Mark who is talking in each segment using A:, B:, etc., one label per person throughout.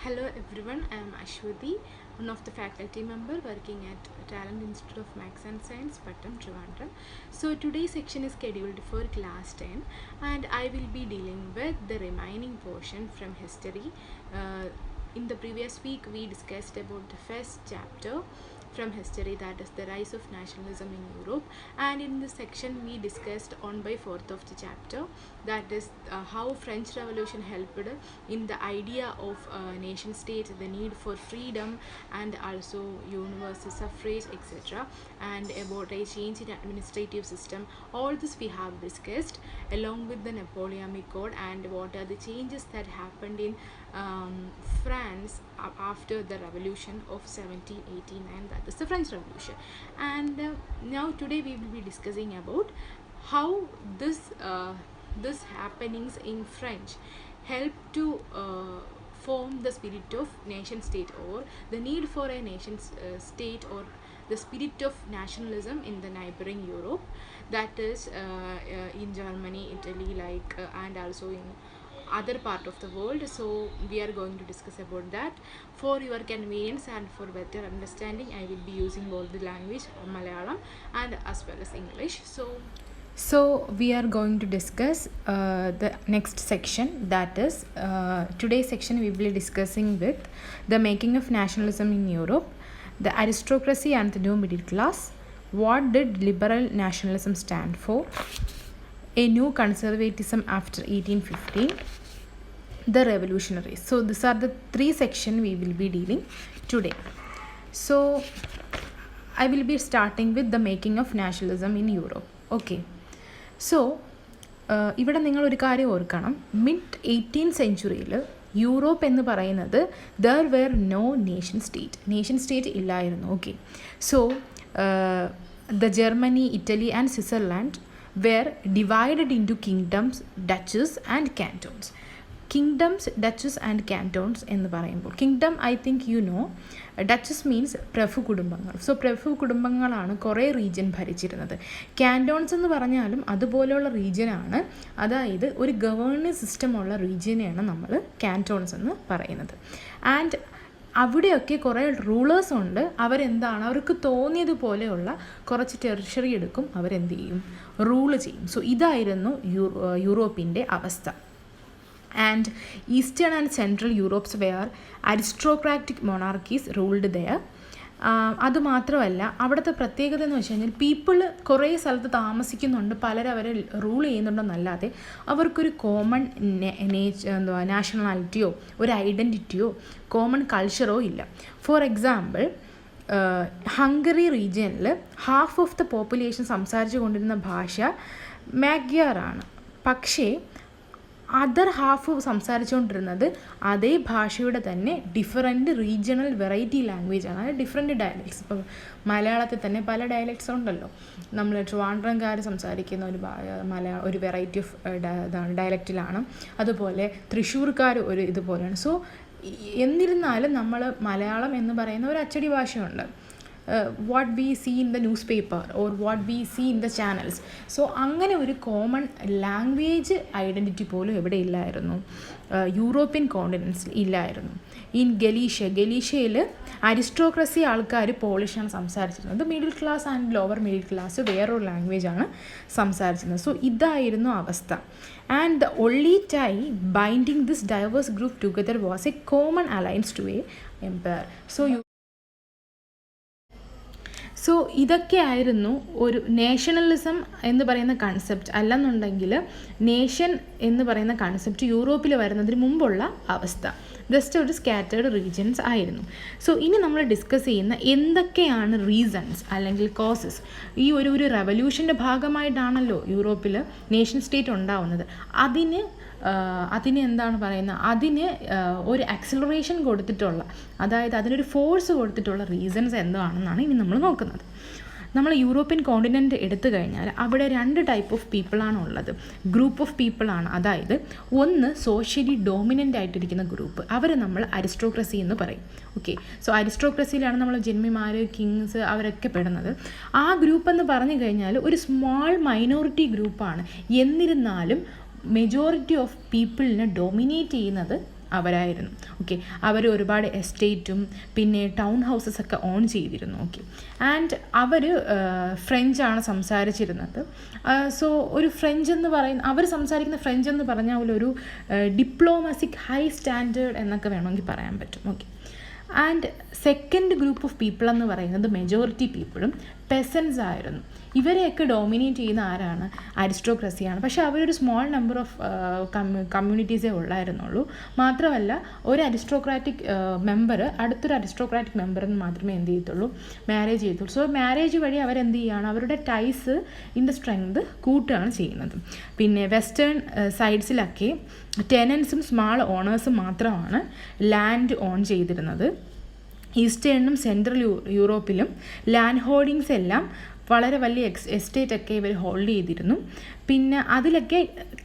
A: Hello everyone, I am Ashwati, one of the faculty member working at Talent Institute of Maths and Science, Pattam, Trivandrum. So today's section is scheduled for class 10 and I will be dealing with the remaining portion from history. In the previous week we discussed about the first chapter from history, that is the rise of nationalism in Europe, and in this section we discussed on by fourth of the chapter, that is how French Revolution helped in the idea of nation state, the need for freedom and also universal suffrage, etc., and about a change in administrative system. All this we have discussed along with the Napoleonic Code and what are the changes that happened in France after the revolution of 1789, that is the French Revolution. And now today we will be discussing about how this happenings in French help to form the spirit of nation state, or the need for a nation state, or the spirit of nationalism in the neighboring Europe, that is in Germany, Italy, and also in other part of the world. So we are going to discuss about that. For your convenience and for better understanding, I will be using both the language Malayalam and as well as English. So we are going to discuss the next section, that is today's section we will be discussing with the making of nationalism in Europe, the aristocracy and the new middle class, what did liberal nationalism stand for, a new conservatism after 1815, the revolutionaries. So these are the three sections we will be dealing today. So I will be starting with the making of nationalism in Europe. Okay. So ഇവിടെ നിങ്ങളൊരു കാര്യം ഓർക്കണം, mid 18th സെഞ്ച്വറിയിൽ Europe എന്ന് പറയുന്നത് there were no nation state ഇല്ലായിരുന്നു. Okay, so the Germany, Italy and Switzerland were divided into kingdoms, duchies and cantons. Duchies and cantons എന്ന് പറയുമ്പോൾ, kingdom I think you know, duchies means പ്രഭു കുടുംബങ്ങൾ. സോ പ്രഭു കുടുംബങ്ങളാണ് കുറേ റീജിയൻ ഭരിച്ചിരുന്നത്. കാൻറ്റോൺസ് എന്ന് പറഞ്ഞാലും അതുപോലെയുള്ള റീജിയനാണ്, അതായത് ഒരു ഗവേണിംഗ് സിസ്റ്റമുള്ള റീജിയനെയാണ് നമ്മൾ കാൻറ്റോൺസ് എന്ന് പറയുന്നത്. ആൻഡ് അവിടെയൊക്കെ കുറേ റൂളേഴ്സ് ഉണ്ട്. അവർക്ക് തോന്നിയതുപോലെയുള്ള കുറച്ച് ടെറിഷറി എടുക്കും, അവരെന്ത് ചെയ്യും, റൂള് ചെയ്യും. സോ ഇതായിരുന്നു യൂറോപ്പിൻ്റെ അവസ്ഥ. And Eastern and Central Europe's were aristocratic monarchies ruled there. അതുമാത്രമല്ല, അവിടുത്തെ പ്രത്യേകത എന്ന് വെച്ച് കഴിഞ്ഞാൽ പീപ്പിൾ കുറേ സ്ഥലത്ത് താമസിക്കുന്നുണ്ട്, പലരും അവരെ റൂൾ ചെയ്യുന്നുണ്ടെന്നല്ലാതെ അവർക്കൊരു കോമൺ നാഷണാലിറ്റിയോ ഒരു ഐഡൻറ്റിറ്റിയോ കോമൺ കൾച്ചറോ ഇല്ല. ഫോർ എക്സാമ്പിൾ, ഹംഗറി റീജിയനിൽ ഹാഫ് ഓഫ് ദ പോപ്പുലേഷൻ സംസാരിച്ചു കൊണ്ടിരുന്ന ഭാഷ മാഗ്യാറാണ്. പക്ഷേ അതർ ഹാഫ് സംസാരിച്ചുകൊണ്ടിരുന്നത് അതേ ഭാഷയുടെ തന്നെ ഡിഫറെൻറ്റ് റീജിയണൽ വെറൈറ്റി ലാംഗ്വേജാണ്, അതായത് ഡിഫറെൻറ്റ് ഡയലക്ട്സ്. ഇപ്പോൾ മലയാളത്തിൽ തന്നെ പല ഡയലക്ട്സ് ഉണ്ടല്ലോ. നമ്മൾ ട്രിവാൻഡ്രംകാർ സംസാരിക്കുന്ന ഒരു വെറൈറ്റി ഓഫ് ഡയലക്റ്റിലാണ്, അതുപോലെ തൃശ്ശൂർക്കാർ ഒരു ഇതുപോലെയാണ്. സോ എന്നിരുന്നാലും നമ്മൾ മലയാളം എന്ന് പറയുന്ന ഒരു അച്ചടി ഭാഷയുണ്ട്, what we see in the newspaper or what we see in the channels. So അങ്ങനെ ഒരു കോമൺ ലാംഗ്വേജ് ഐഡൻറ്റിറ്റി പോലും എവിടെ ഇല്ലായിരുന്നു, യൂറോപ്യൻ കോണ്ടിനെൻസിൽ ഇല്ലായിരുന്നു. ഇൻ ഗലീഷ്യയിൽ അരിസ്റ്റോക്രസി ആൾക്കാർ പോളിഷാണ് സംസാരിച്ചിരുന്നത്, middle class and lower middle class വേറൊരു ലാംഗ്വേജാണ് സംസാരിച്ചിരുന്നത്. സോ ഇതായിരുന്നു അവസ്ഥ. And the only tie binding this diverse group together was a common alliance to a empire. So ഇതൊക്കെയായിരുന്നു ഒരു നേഷണലിസം എന്ന് പറയുന്ന കൺസെപ്റ്റ്. അല്ലെന്നുണ്ടെങ്കിൽ നേഷൻ എന്ന് പറയുന്ന കൺസെപ്റ്റ് യൂറോപ്പിൽ വരുന്നതിന് മുമ്പുള്ള അവസ്ഥ. ജസ്റ്റ് ഒരു സ്കാറ്റേർഡ് റീജിയൻസ് ആയിരുന്നു. സോ ഇനി നമ്മൾ ഡിസ്കസ് ചെയ്യുന്ന എന്തൊക്കെയാണ് റീസൺസ് അല്ലെങ്കിൽ കോസസ്. ഈ ഒരു റെവല്യൂഷൻ്റെ ഭാഗമായിട്ടാണല്ലോ യൂറോപ്പിൽ നേഷൻ സ്റ്റേറ്റ് ഉണ്ടാവുന്നത്. അതിന് എന്താണ് പറയുന്നത്, അതിന് ഒരു ആക്സിലറേഷൻ കൊടുത്തിട്ടുള്ള, അതായത് അതിനൊരു ഫോഴ്സ് കൊടുത്തിട്ടുള്ള റീസൺസ് എന്താണെന്നാണ് ഇനി നമ്മൾ നോക്കുന്നത്. നമ്മൾ യൂറോപ്യൻ കോണ്ടിനെൻ്റ് എടുത്തു കഴിഞ്ഞാൽ അവിടെ 2 ടൈപ്പ് ഓഫ് പീപ്പിളാണ് ഉള്ളത്, ഗ്രൂപ്പ് ഓഫ് പീപ്പിളാണ്. അതായത് ഒന്ന് സോഷ്യലി ഡോമിനൻ്റ് ആയിട്ടിരിക്കുന്ന ഗ്രൂപ്പ്, അവരെ നമ്മൾ അരിസ്റ്റോക്രസി എന്ന് പറയും. ഓക്കെ, സോ അരിസ്റ്റോക്രസിയിലാണ് നമ്മൾ ജന്മിമാർ, കിങ്സ് അവരൊക്കെ പെടുന്നത്. ആ ഗ്രൂപ്പ് എന്ന് പറഞ്ഞു കഴിഞ്ഞാൽ ഒരു സ്മോൾ മൈനോറിറ്റി ഗ്രൂപ്പാണ്. എന്നിരുന്നാലും മെജോറിറ്റി ഓഫ് പീപ്പിളിനെ ഡോമിനേറ്റ് ചെയ്യുന്നത് അവരായിരുന്നു. ഓക്കെ, അവർ ഒരുപാട് എസ്റ്റേറ്റും പിന്നെ ടൗൺ ഹൗസസ് ഒക്കെ ഓൺ ചെയ്തിരുന്നു. ഓക്കെ, ആൻഡ് അവർ ഫ്രഞ്ചാണ് സംസാരിച്ചിരുന്നത്. സോ ഒരു ഫ്രഞ്ച് എന്ന് പറയുന്ന അവർ സംസാരിക്കുന്ന ഫ്രഞ്ച് എന്ന് പറഞ്ഞാൽ ഒരു ഡിപ്ലോമാസിക് ഹൈ സ്റ്റാൻഡേർഡ് എന്നൊക്കെ വേണമെങ്കിൽ പറയാൻ പറ്റും. Okay, and second group of people എന്ന് പറയുന്നത് മെജോറിറ്റി പീപ്പിളും പെസൻസ് ആയിരുന്നു. ഇവരെയൊക്കെ ഡോമിനേറ്റ് ചെയ്യുന്ന ആരാണ്? അരിസ്റ്റോക്രസിയാണ്. പക്ഷേ അവരൊരു സ്മോൾ നമ്പർ ഓഫ് കമ്മ്യൂണിറ്റീസേ ഉള്ളായിരുന്നുള്ളൂ. മാത്രമല്ല ഒരു അരിസ്റ്റോക്രാറ്റിക് മെമ്പർ അടുത്തൊരു അരിസ്റ്റോക്രാറ്റിക് മെമ്പറിന് മാത്രമേ എന്ത് ചെയ്യത്തുള്ളൂ, മാരേജ് ചെയ്യത്തുള്ളൂ. സോ മാരേജ് വഴി അവരെന്ത് ചെയ്യുകയാണ്, അവരുടെ ടൈസ് ഇൻ ദ സ്ട്രെങ്ത് കൂട്ടുകയാണ് ചെയ്യുന്നത്. പിന്നെ വെസ്റ്റേൺ സൈഡ്സിലൊക്കെ ടെനൻസും സ്മാൾ ഓണേഴ്സും മാത്രമാണ് ലാൻഡ് ഓൺ ചെയ്തിരുന്നത്. ഈസ്റ്റേണിനും സെൻട്രൽ യൂറോപ്പിലും ലാൻഡ് ഹോൾഡിങ്സ് എല്ലാം വളരെ വലിയ എസ്റ്റേറ്റൊക്കെ ഇവർ ഹോൾഡ് ചെയ്തിരുന്നു. പിന്നെ അതിലൊക്കെ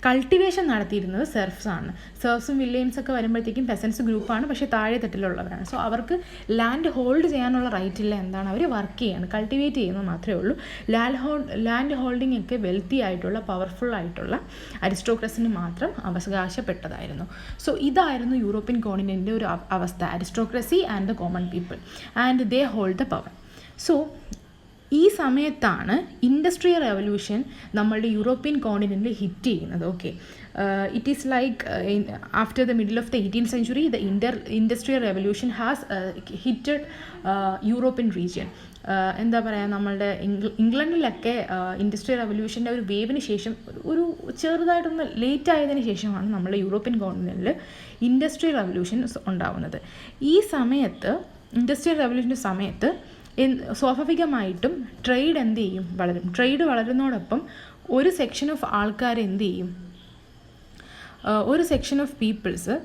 A: കൾട്ടിവേഷൻ നടത്തിയിരുന്നത് സെർഫ്സാണ്. സെർഫ്സും വില്ലേജൻസൊക്കെ വരുമ്പോഴത്തേക്കും പെസൻസ് ഗ്രൂപ്പാണ്, പക്ഷേ താഴെ തട്ടിലുള്ളവരാണ്. സോ അവർക്ക് ലാൻഡ് ഹോൾഡ് ചെയ്യാനുള്ള റൈറ്റ് ഇല്ല. എന്താണ്, അവർ വർക്ക് ചെയ്യാണ്, കൾട്ടിവേറ്റ് ചെയ്യുന്നത് മാത്രമേ ഉള്ളൂ. ലാൻഡ് ഹോൾഡിംഗ് ഒക്കെ വെൽത്തി ആയിട്ടുള്ള പവർഫുൾ ആയിട്ടുള്ള അരിസ്റ്റോക്രസിന് മാത്രം അവകാശപ്പെട്ടതായിരുന്നു. സോ ഇതായിരുന്നു യൂറോപ്യൻ കോണ്ടിനെൻ്റിൻ്റെ ഒരു അവസ്ഥ, aristocracy and the common people, and they hold the power. So ഈ സമയത്താണ് ഇൻഡസ്ട്രിയൽ റെവല്യൂഷൻ നമ്മളുടെ യൂറോപ്യൻ കോണ്ടിനെൻറ്റിൽ ഹിറ്റ് ചെയ്യുന്നത്. Okay, it is like after the middle of the 18th century the industrial revolution has hitted European region. എന്താ പറയുക, നമ്മളുടെ ഇംഗ്ലണ്ടിലൊക്കെ industrial റെവല്യൂഷൻ്റെ ഒരു വേവിന് ശേഷം ഒരു ചെറുതായിട്ടൊന്ന് ലേറ്റ് ആയതിനു ശേഷമാണ് നമ്മളുടെ യൂറോപ്യൻ കോണ്ടിനെൻറ്റിൽ ഇൻഡസ്ട്രിയൽ റെവല്യൂഷൻസ് ഉണ്ടാവുന്നത്. ഈ സമയത്ത് ഇൻഡസ്ട്രിയൽ റെവല്യൂഷൻ്റെ സമയത്ത് സ്വാഭാവികമായിട്ടും ട്രേഡ് എന്ത് ചെയ്യും, വളരും. ട്രേഡ് വളരുന്നതോടൊപ്പം ഒരു സെക്ഷൻ ഓഫ് ആൾക്കാർ എന്ത് ചെയ്യും, ഒരു സെക്ഷൻ ഓഫ് പീപ്പിൾസ്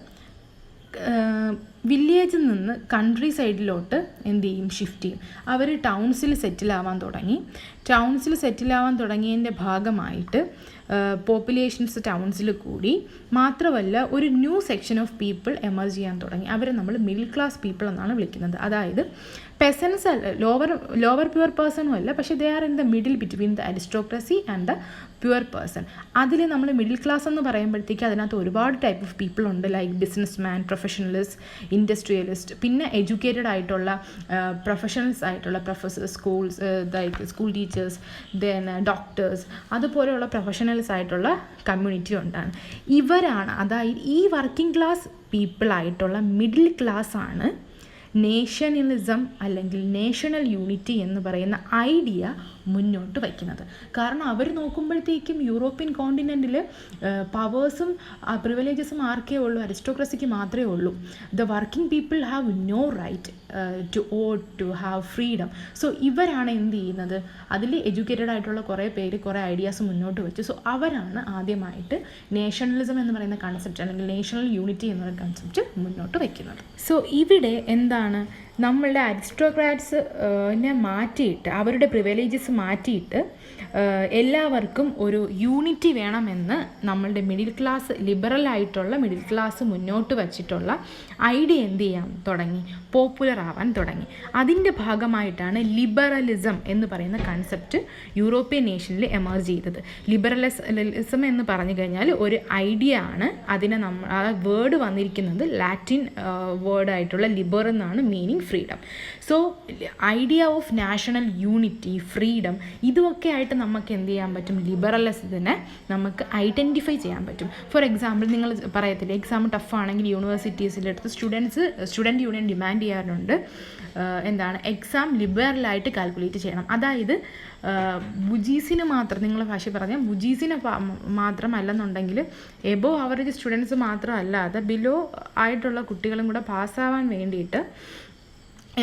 A: വില്ലേജിൽ നിന്ന് കൺട്രി സൈഡിലോട്ട് എന്ത് ചെയ്യും, ഷിഫ്റ്റ് ചെയ്യും. അവർ ടൗൺസിൽ സെറ്റിലാവാൻ തുടങ്ങി. ടൗൺസിൽ സെറ്റിലാവാൻ തുടങ്ങിയതിൻ്റെ ഭാഗമായിട്ട് പോപ്പുലേഷൻസ് ടൗൺസിൽ കൂടി. മാത്രമല്ല ഒരു new section of people emerge ചെയ്യാൻ തുടങ്ങി. അവരെ നമ്മൾ മിഡിൽ ക്ലാസ് പീപ്പിൾ എന്നാണ് വിളിക്കുന്നത്. അതായത് പെസൻസ് അല്ല, ലോവർ പ്യുവർ പേഴ്സണും അല്ല, പക്ഷേ they are in the middle between the aristocracy and the pure person. അതിൽ നമ്മൾ മിഡിൽ ക്ലാസ് എന്ന് പറയുമ്പോഴത്തേക്ക് അതിനകത്ത് ഒരുപാട് ടൈപ്പ് ഓഫ് പീപ്പിൾ ഉണ്ട്, like business man, professionalist, industrialist, പിന്നെ എഡ്യൂക്കേറ്റഡ് ആയിട്ടുള്ള പ്രൊഫഷണൽസ് ആയിട്ടുള്ള professors, school teachers, then doctors, അതുപോലെയുള്ള പ്രൊഫഷണൽസ് ആയിട്ടുള്ള കമ്മ്യൂണിറ്റി ഉണ്ടാണ്. ഇവരാണ്, അതായത് ഈ വർക്കിംഗ് ക്ലാസ് പീപ്പിളായിട്ടുള്ള മിഡിൽ ക്ലാസ് ആണ് നേഷണലിസം അല്ലെങ്കിൽ നേഷണൽ യൂണിറ്റി എന്ന് പറയുന്ന ഐഡിയ മുന്നോട്ട് വയ്ക്കുന്നത്. കാരണം അവർ നോക്കുമ്പോഴത്തേക്കും യൂറോപ്യൻ കോണ്ടിനെൻറ്റിൽ പവേഴ്സും പ്രിവിലേജസും ആർക്കേ ഉള്ളൂ, അരിസ്റ്റോക്രസിക്ക് മാത്രമേ ഉള്ളൂ. The working people have no right to vote, to have freedom. So ഇവരാണ് എന്ത് ചെയ്യുന്നത്, അതിൽ എഡ്യൂക്കേറ്റഡ് ആയിട്ടുള്ള കുറേ പേര് കുറേ ഐഡിയാസ് മുന്നോട്ട് വെച്ചു. സോ അവരാണ് ആദ്യമായിട്ട് നേഷണലിസം എന്ന് പറയുന്ന കൺസെപ്റ്റ് അല്ലെങ്കിൽ നേഷണൽ യൂണിറ്റി എന്ന കൺസെപ്റ്റ് മുന്നോട്ട് വയ്ക്കുന്നത്. സോ ഇവിടെ എന്താണ്, നമ്മളുടെ അരിസ്റ്റോക്രാറ്റ്സിനെ മാറ്റിയിട്ട്, അവരുടെ പ്രിവിലേജസ് മാറ്റിയിട്ട് എല്ലാവർക്കും ഒരു യൂണിറ്റി വേണമെന്ന് നമ്മളുടെ മിഡിൽ ക്ലാസ്, ലിബറൽ ആയിട്ടുള്ള മിഡിൽ ക്ലാസ് മുന്നോട്ട് വച്ചിട്ടുള്ള ഐഡിയ എന്ത് ചെയ്യാൻ തുടങ്ങി, പോപ്പുലർ ആവാൻ തുടങ്ങി. അതിൻ്റെ ഭാഗമായിട്ടാണ് ലിബറലിസം എന്ന് പറയുന്ന കൺസെപ്റ്റ് യൂറോപ്യൻ നേഷനിൽ എമർജ് ചെയ്തത്. ലിബറലിസം എന്ന് പറഞ്ഞു കഴിഞ്ഞാൽ ഒരു ഐഡിയ ആണ്. അതിനെ ആ വേർഡ് വന്നിരിക്കുന്നത് ലാറ്റിൻ വേർഡായിട്ടുള്ള ലിബർ എന്നാണ്, meaning freedom. So idea of national unity, freedom, ഇതൊക്കെ ആയിട്ട് നമുക്ക് എന്ത് ചെയ്യാൻ പറ്റും, ലിബറലിസത്തിനെ നമുക്ക് ഐഡൻറ്റിഫൈ ചെയ്യാൻ പറ്റും. ഫോർ എക്സാമ്പിൾ, നിങ്ങൾ പറയത്തില്ല, എക്സാം ടഫാണെങ്കിൽ യൂണിവേഴ്സിറ്റീസിലെടുത്ത് സ്റ്റുഡൻറ്റ് യൂണിയൻ ഡിമാൻഡ് ചെയ്യാറുണ്ട്, എന്താണ്, എക്സാം ലിബറലായിട്ട് കാൽക്കുലേറ്റ് ചെയ്യണം. അതായത് ബുജീസിന് മാത്രം, നിങ്ങളുടെ ഭാഷ പറഞ്ഞാൽ ബുജീസിന് മാത്രമല്ലെന്നുണ്ടെങ്കിൽ എബോ ആവറേജ് സ്റ്റുഡൻസ് മാത്രമല്ലാതെ ബിലോ ആയിട്ടുള്ള കുട്ടികളും കൂടെ പാസ്സാവാൻ വേണ്ടിയിട്ട്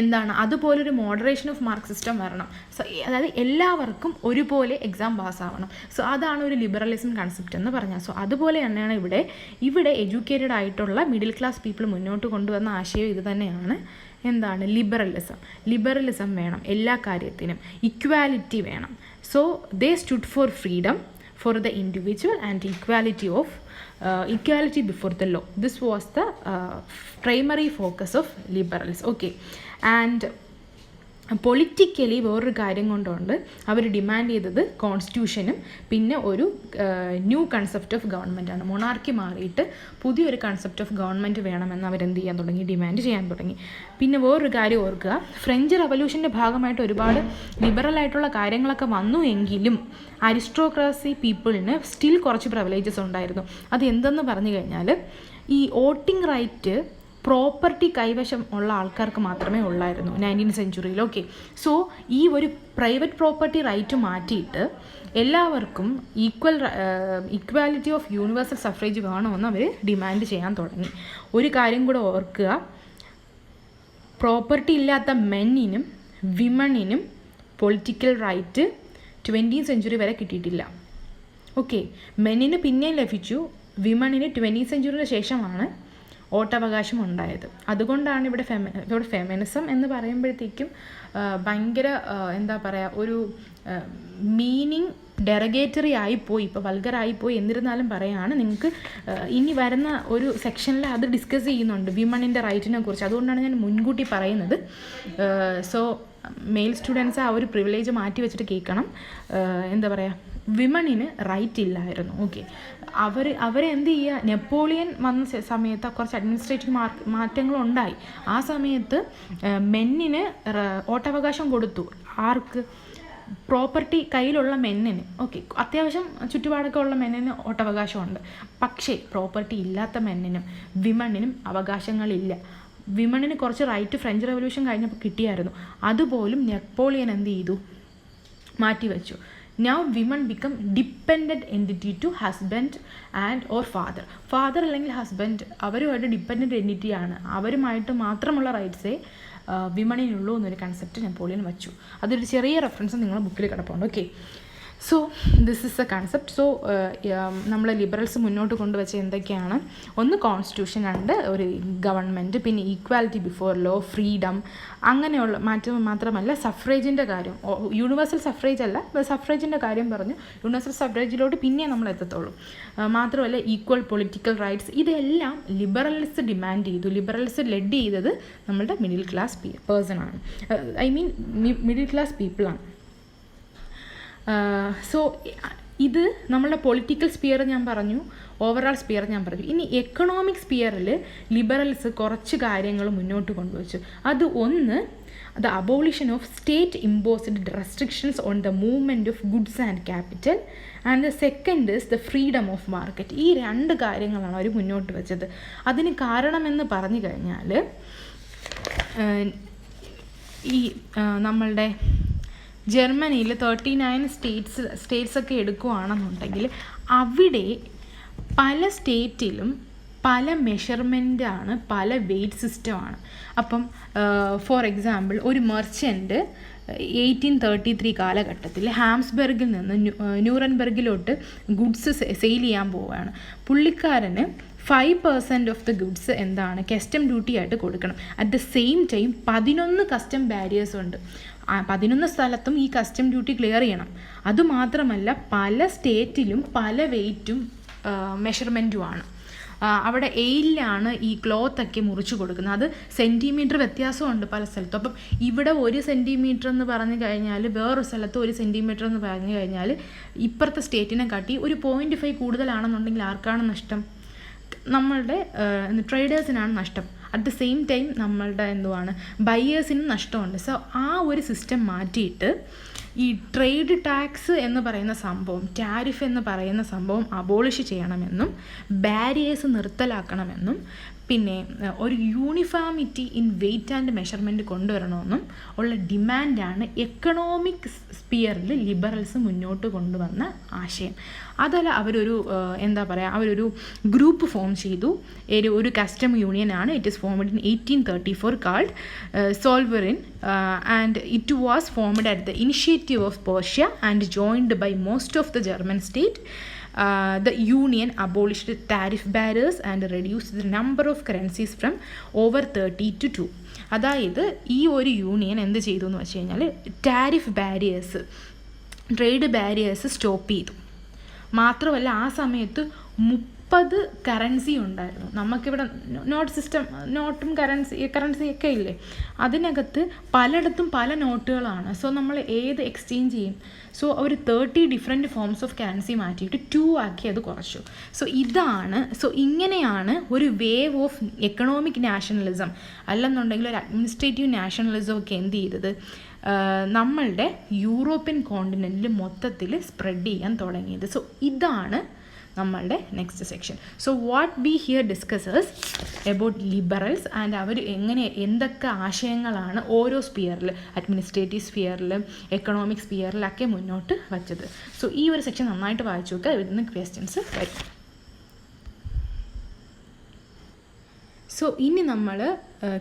A: എന്താണ്, അതുപോലൊരു മോഡറേഷൻ ഓഫ് മാർക്ക് സിസ്റ്റം വരണം. സോ അതായത് എല്ലാവർക്കും ഒരുപോലെ എക്സാം പാസ്സാവണം. സോ അതാണ് ഒരു ലിബറലിസം കൺസെപ്റ്റ് എന്ന് പറഞ്ഞാൽ. സോ അതുപോലെ തന്നെയാണ് ഇവിടെ എഡ്യൂക്കേറ്റഡ് ആയിട്ടുള്ള മിഡിൽ ക്ലാസ് പീപ്പിൾ മുന്നോട്ട് കൊണ്ടുവന്ന ആശയം ഇത് തന്നെയാണ്. എന്താണ്, ലിബറലിസം വേണം എല്ലാ കാര്യത്തിനും, ഇക്വാലിറ്റി വേണം. So they stood for freedom for the individual and equality before the law. This was the primary focus of liberals. Okay, and politically വേറൊരു കാര്യം കൊണ്ടുണ്ട് അവർ ഡിമാൻഡ് ചെയ്തത് കോൺസ്റ്റിറ്റ്യൂഷനും പിന്നെ ഒരു ന്യൂ കൺസെപ്റ്റ് ഓഫ് ഗവൺമെൻറ്റാണ്. മൊണാർക്കി മാറിയിട്ട് പുതിയൊരു കൺസെപ്റ്റ് ഓഫ് ഗവൺമെൻറ് വേണമെന്ന് അവരെന്ത് ചെയ്യാൻ തുടങ്ങി, ഡിമാൻഡ് ചെയ്യാൻ തുടങ്ങി. പിന്നെ വേറൊരു കാര്യം ഓർക്കുക, ഫ്രഞ്ച് റവല്യൂഷൻ്റെ ഭാഗമായിട്ട് ഒരുപാട് ലിബറലായിട്ടുള്ള കാര്യങ്ങളൊക്കെ വന്നു എങ്കിലും അരിസ്ട്രോക്രസി പീപ്പിളിന് സ്റ്റിൽ കുറച്ച് പ്രിവിലേജസ് ഉണ്ടായിരുന്നു. അത് എന്തെന്ന് പറഞ്ഞു കഴിഞ്ഞാൽ ഈ വോട്ടിംഗ് റൈറ്റ് പ്രോപ്പർട്ടി കൈവശം ഉള്ള ആൾക്കാർക്ക് മാത്രമേ ഉള്ളായിരുന്നു 19th സെഞ്ച്വറിയിൽ. ഓക്കെ, സോ ഈ ഒരു പ്രൈവറ്റ് പ്രോപ്പർട്ടി റൈറ്റ് മാറ്റിയിട്ട് എല്ലാവർക്കും ഈക്വാലിറ്റി ഓഫ് യൂണിവേഴ്സൽ സഫ്രേജ് വേണമെന്ന് അവർ ഡിമാൻഡ് ചെയ്യാൻ തുടങ്ങി. ഒരു കാര്യം കൂടെ ഓർക്കുക, പ്രോപ്പർട്ടി ഇല്ലാത്ത മെന്നിനും വിമണിനും പൊളിറ്റിക്കൽ റൈറ്റ് 20th സെഞ്ച്വറി വരെ കിട്ടിയിട്ടില്ല. ഓക്കെ, മെന്നിന് പിന്നെയും ലഭിച്ചു, വിമണിന് 20th സെഞ്ച്വറിന് ശേഷമാണ് വോട്ടവകാശം ഉണ്ടായത്. അതുകൊണ്ടാണ് ഇവിടെ ഫെമിനിസം എന്ന് പറയുമ്പോഴത്തേക്കും ഭയങ്കര എന്താ പറയുക, ഒരു മീനിങ് ഡെറഗേറ്ററി ആയിപ്പോയി, ഇപ്പോൾ വൾഗറായിപ്പോയി. എന്നിരുന്നാലും പറയുകയാണ്, നിങ്ങൾക്ക് ഇനി വരുന്ന ഒരു സെക്ഷനിൽ അത് ഡിസ്കസ് ചെയ്യുന്നുണ്ട് വിമണിൻ്റെ റൈറ്റിനെ കുറിച്ച്. അതുകൊണ്ടാണ് ഞാൻ മുൻകൂട്ടി പറയുന്നത്. സോ മെയിൽ സ്റ്റുഡൻസ് ആ ഒരു പ്രിവിലേജ് മാറ്റി വെച്ചിട്ട് കേൾക്കണം. എന്താ പറയുക, വിമണിന് റൈറ്റ് ഇല്ലായിരുന്നു. ഓക്കെ, അവരെ എന്ത് ചെയ്യുക, നെപ്പോളിയൻ വന്ന സമയത്ത് കുറച്ച് അഡ്മിനിസ്ട്രേറ്റീവ് മാറ്റങ്ങളുണ്ടായി. ആ സമയത്ത് മെന്നിന് വോട്ടവകാശം കൊടുത്തു. ആർക്ക്? പ്രോപ്പർട്ടി കയ്യിലുള്ള മെന്നിന്. ഓക്കെ, അത്യാവശ്യം ചുറ്റുപാടൊക്കെ ഉള്ള മെന്നിന് വോട്ടവകാശമുണ്ട്. പക്ഷേ പ്രോപ്പർട്ടി ഇല്ലാത്ത മെന്നിനും വിമണിനും അവകാശങ്ങളില്ല. വിമണിന് കുറച്ച് റൈറ്റ് ഫ്രഞ്ച് റവല്യൂഷൻ കഴിഞ്ഞപ്പോൾ കിട്ടിയായിരുന്നു. അതുപോലും നെപ്പോളിയൻ എന്ത് ചെയ്തു, മാറ്റിവെച്ചു. Now women become dependent entity to husband and or father അല്ലെങ്കിൽ ഹസ്ബൻഡ്, അവരുമായിട്ട് ഡിപ്പെൻഡൻറ്റ് എൻറ്റിറ്റിയാണ്. അവരുമായിട്ട് മാത്രമുള്ള റൈറ്റ്സേ വിമണിനുള്ളൂ എന്നൊരു കൺസെപ്റ്റ് നെപ്പോളിയൻ വച്ചു. അതൊരു ചെറിയ റെഫറൻസ് നിങ്ങളുടെ ബുക്കിൽ കിടപ്പുണ്ട്. Okay, so this is A concept. So നമ്മൾ ലിബറൽസ് മുന്നോട്ട് കൊണ്ടുവച്ച എന്തൊക്കെയാണ്? ഒന്ന് കോൺസ്റ്റിറ്റ്യൂഷൻ, രണ്ട് ഒരു ഗവൺമെൻറ്, പിന്നെ ഈക്വാലിറ്റി ബിഫോർ ലോ, ഫ്രീഡം, അങ്ങനെയുള്ള മാത്രമല്ല സഫ്രേജിൻ്റെ കാര്യം. യൂണിവേഴ്സൽ സഫ്രേജ് അല്ല, സഫ്രേജിൻ്റെ കാര്യം പറഞ്ഞു. യൂണിവേഴ്സൽ സഫ്രേജിലോട്ട് പിന്നെ നമ്മൾ എത്തത്തുള്ളൂ. മാത്രമല്ല ഈക്വൽ പൊളിറ്റിക്കൽ റൈറ്റ്സ്, ഇതെല്ലാം ലിബറൽസ് ഡിമാൻഡ് ചെയ്തു. ലിബറൽസ് ലെഡ് ചെയ്തത് നമ്മളുടെ മിഡിൽ ക്ലാസ് പേഴ്സണാണ്, മിഡിൽ ക്ലാസ് പീപ്പിളാണ്. സോ ഇത് നമ്മളുടെ പൊളിറ്റിക്കൽ സ്പിയർ ഞാൻ പറഞ്ഞു, ഓവറോൾ സ്പിയർ ഞാൻ പറഞ്ഞു. ഇനി എക്കണോമിക് സ്പിയറിൽ ലിബറൽസ് കുറച്ച് കാര്യങ്ങൾ മുന്നോട്ട് കൊണ്ടുവച്ചു. അത് ഒന്ന്, the abolition of state imposed restrictions on the movement of goods and capital, and the second is the freedom of market. ഈ രണ്ട് കാര്യങ്ങളാണ് അവർ മുന്നോട്ട് വെച്ചത്. അതിന് കാരണമെന്ന് പറഞ്ഞു കഴിഞ്ഞാൽ ഈ നമ്മളുടെ ജർമ്മനിയിൽ 39 സ്റ്റേറ്റ്സ് ഒക്കെ എടുക്കുകയാണെന്നുണ്ടെങ്കിൽ അവിടെ പല സ്റ്റേറ്റിലും പല മെഷർമെൻറ്റാണ്, പല വെയ്റ്റ് സിസ്റ്റമാണ്. അപ്പം ഫോർ എക്സാമ്പിൾ ഒരു മെർച്ചൻ്റ് 1833 കാലഘട്ടത്തിൽ ഹാംസ്ബർഗിൽ നിന്ന് ന്യൂറൻബർഗിലോട്ട് ഗുഡ്സ് സെയിൽ ചെയ്യാൻ പോവുകയാണ്. പുള്ളിക്കാരന് 5% ഓഫ് ദ ഗുഡ്സ് എന്താണ് കസ്റ്റം ഡ്യൂട്ടി ആയിട്ട് കൊടുക്കണം. At the same time 11 custom barriers ഉണ്ട്. 11 സ്ഥലത്തും ഈ കസ്റ്റം ഡ്യൂട്ടി ക്ലിയർ ചെയ്യണം. അതുമാത്രമല്ല പല സ്റ്റേറ്റിലും പല വെയ്റ്റും മെഷർമെൻറ്റുമാണ്. അവിടെ എയിലാണ് ഈ ക്ലോത്തൊക്കെ മുറിച്ച് കൊടുക്കുന്നത്. അത് സെൻറ്റിമീറ്റർ വ്യത്യാസമുണ്ട് പല സ്ഥലത്തും. അപ്പം ഇവിടെ 1 സെൻറ്റിമീറ്റർ എന്ന് പറഞ്ഞു കഴിഞ്ഞാൽ വേറൊരു സ്ഥലത്ത് 1 സെൻറ്റിമീറ്റർ എന്ന് പറഞ്ഞു കഴിഞ്ഞാൽ ഇപ്പുറത്തെ സ്റ്റേറ്റിനെ കാട്ടി ഒരു 0.5 കൂടുതലാണെന്നുണ്ടെങ്കിൽ ആർക്കാണ് നഷ്ടം? നമ്മളുടെ ട്രേഡേഴ്സിനാണ് നഷ്ടം. അറ്റ് ദ സെയിം ടൈം നമ്മളുടെ ബയേഴ്സിനും നഷ്ടമുണ്ട്. സോ ആ ഒരു സിസ്റ്റം മാറ്റിയിട്ട് ഈ ട്രേഡ് ടാക്സ് എന്ന് പറയുന്ന സംഭവം, ടാരിഫ് എന്ന് പറയുന്ന സംഭവം അബോളിഷ് ചെയ്യണമെന്നും ബാരിയേഴ്സ് നിർത്തലാക്കണമെന്നും പിന്നെ ഒരു uniformity in weight and measurement കൊണ്ടുവരണമെന്നും ഉള്ള ഡിമാൻഡാണ് എക്കണോമിക് സ്പിയറിൽ ലിബറൽസ് മുന്നോട്ട് കൊണ്ടുവന്ന ആശയം. അതല്ല അവരൊരു അവരൊരു ഗ്രൂപ്പ് ഫോം ചെയ്തു. ഒരു കസ്റ്റം യൂണിയനാണ്. It is formed in 1834 called Zollverein and it was formed at the initiative of Prussia and joined by most of the German state. The union abolished tariff barriers and reduced the number of currencies from over 30 to 2. അതായത് ഈ ഒരു union എന്ത് ചെയ്തു എന്ന് വെച്ച് കഴിഞ്ഞാൽ tariff barriers, trade barriers stop ചെയ്തു. മാത്രമല്ല ആ സമയത്ത് 40 കറൻസി ഉണ്ടായിരുന്നു. നമുക്കിവിടെ നോട്ടും കറൻസിയൊക്കെ ഇല്ലേ, അതിനകത്ത് പലയിടത്തും പല നോട്ടുകളാണ്. സോ നമ്മൾ ഏത് എക്സ്ചേഞ്ച് ചെയ്യും? സോ ഒരു 30 ഡിഫറെൻറ്റ് ഫോംസ് ഓഫ് കറൻസി മാറ്റിയിട്ട് 2 ആക്കി അത് കുറച്ചു. സോ ഇങ്ങനെയാണ് ഒരു വേവ് ഓഫ് എക്കണോമിക് നാഷണലിസം അല്ലെന്നുണ്ടെങ്കിൽ ഒരു അഡ്മിനിസ്ട്രേറ്റീവ് നാഷണലിസം ഒക്കെ എന്ത് ചെയ്തത്, നമ്മളുടെ യൂറോപ്യൻ കോണ്ടിനെൻറ്റിൽ മൊത്തത്തിൽ സ്പ്രെഡ് ചെയ്യാൻ തുടങ്ങിയത്. സോ ഇതാണ് നമ്മളുടെ next section. So what we here discusses about liberals and അവർ എന്തൊക്കെ ആശയങ്ങളാണ് ഓരോ സ്പിയറിൽ, അഡ്മിനിസ്ട്രേറ്റീവ് സ്പിയറിൽ, എക്കണോമിക് സ്പിയറിലൊക്കെ മുന്നോട്ട് വച്ചത്. സോ ഈ ഒരു സെക്ഷൻ നന്നായിട്ട് വായിച്ചു നോക്കുക, ഇതിന് ക്വസ്റ്റ്യൻസ് വരും. സോ ഇനി നമ്മൾ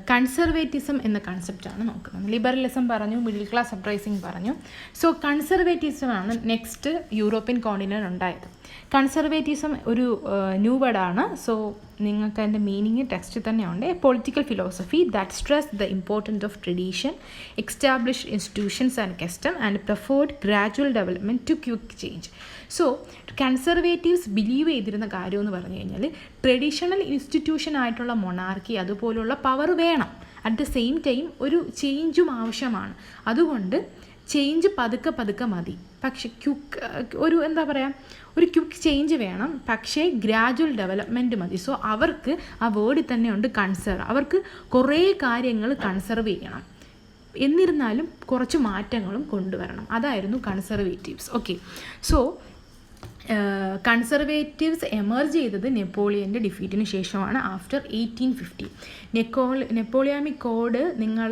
A: കൺസർവേറ്റിസം എന്ന കൺസെപ്റ്റാണ് നോക്കുന്നത്. ലിബറലിസം പറഞ്ഞു, മിഡിൽ ക്ലാസ് അപ്രൈസിങ് പറഞ്ഞു. സോ കൺസർവേറ്റിസമാണ് നെക്സ്റ്റ് യൂറോപ്യൻ കോണ്ടിനെൻ്റ് ഉണ്ടായത്. കൺസർവേറ്റിസം ഒരു ന്യൂ വേർഡാണ്. സോ നിങ്ങൾക്ക് അതിൻ്റെ മീനിങ് ടെക്സ്റ്റ് തന്നെയുണ്ട്. A political philosophy that stress the importance of tradition, established institutions and custom and preferred gradual development to quick change. So conservatives believe ചെയ്തിരുന്ന കാര്യം എന്ന് പറഞ്ഞു കഴിഞ്ഞാൽ ട്രഡീഷണൽ ഇൻസ്റ്റിറ്റ്യൂഷൻ ആയിട്ടുള്ള മൊണാർക്കി അതുപോലുള്ള പവർ വേണം. അറ്റ് ദ സെയിം ടൈം ഒരു ചേഞ്ചും ആവശ്യമാണ്. അതുകൊണ്ട് ചേഞ്ച് പതുക്കെ മതി. പക്ഷെ ഒരു എന്താ പറയുക, ഒരു ക്വിക്ക് ചേഞ്ച് വേണം, പക്ഷേ ഗ്രാജുവൽ ഡെവലപ്മെൻറ്റ് മതി. സോ അവർക്ക് ആ വേർഡിൽ തന്നെ ഉണ്ട് കൺസർവ്. അവർക്ക് കുറേ കാര്യങ്ങൾ കൺസർവ് ചെയ്യണം, എന്നിരുന്നാലും കുറച്ച് മാറ്റങ്ങളും കൊണ്ടുവരണം. അതായിരുന്നു Conservatives. Okay, so Conservatives emerge ചെയ്തത് നെപ്പോളിയൻ്റെ ഡിഫീറ്റിന് ശേഷമാണ്, ആഫ്റ്റർ 1850. നെപ്പോളിയാനിക് കോഡ് നിങ്ങൾ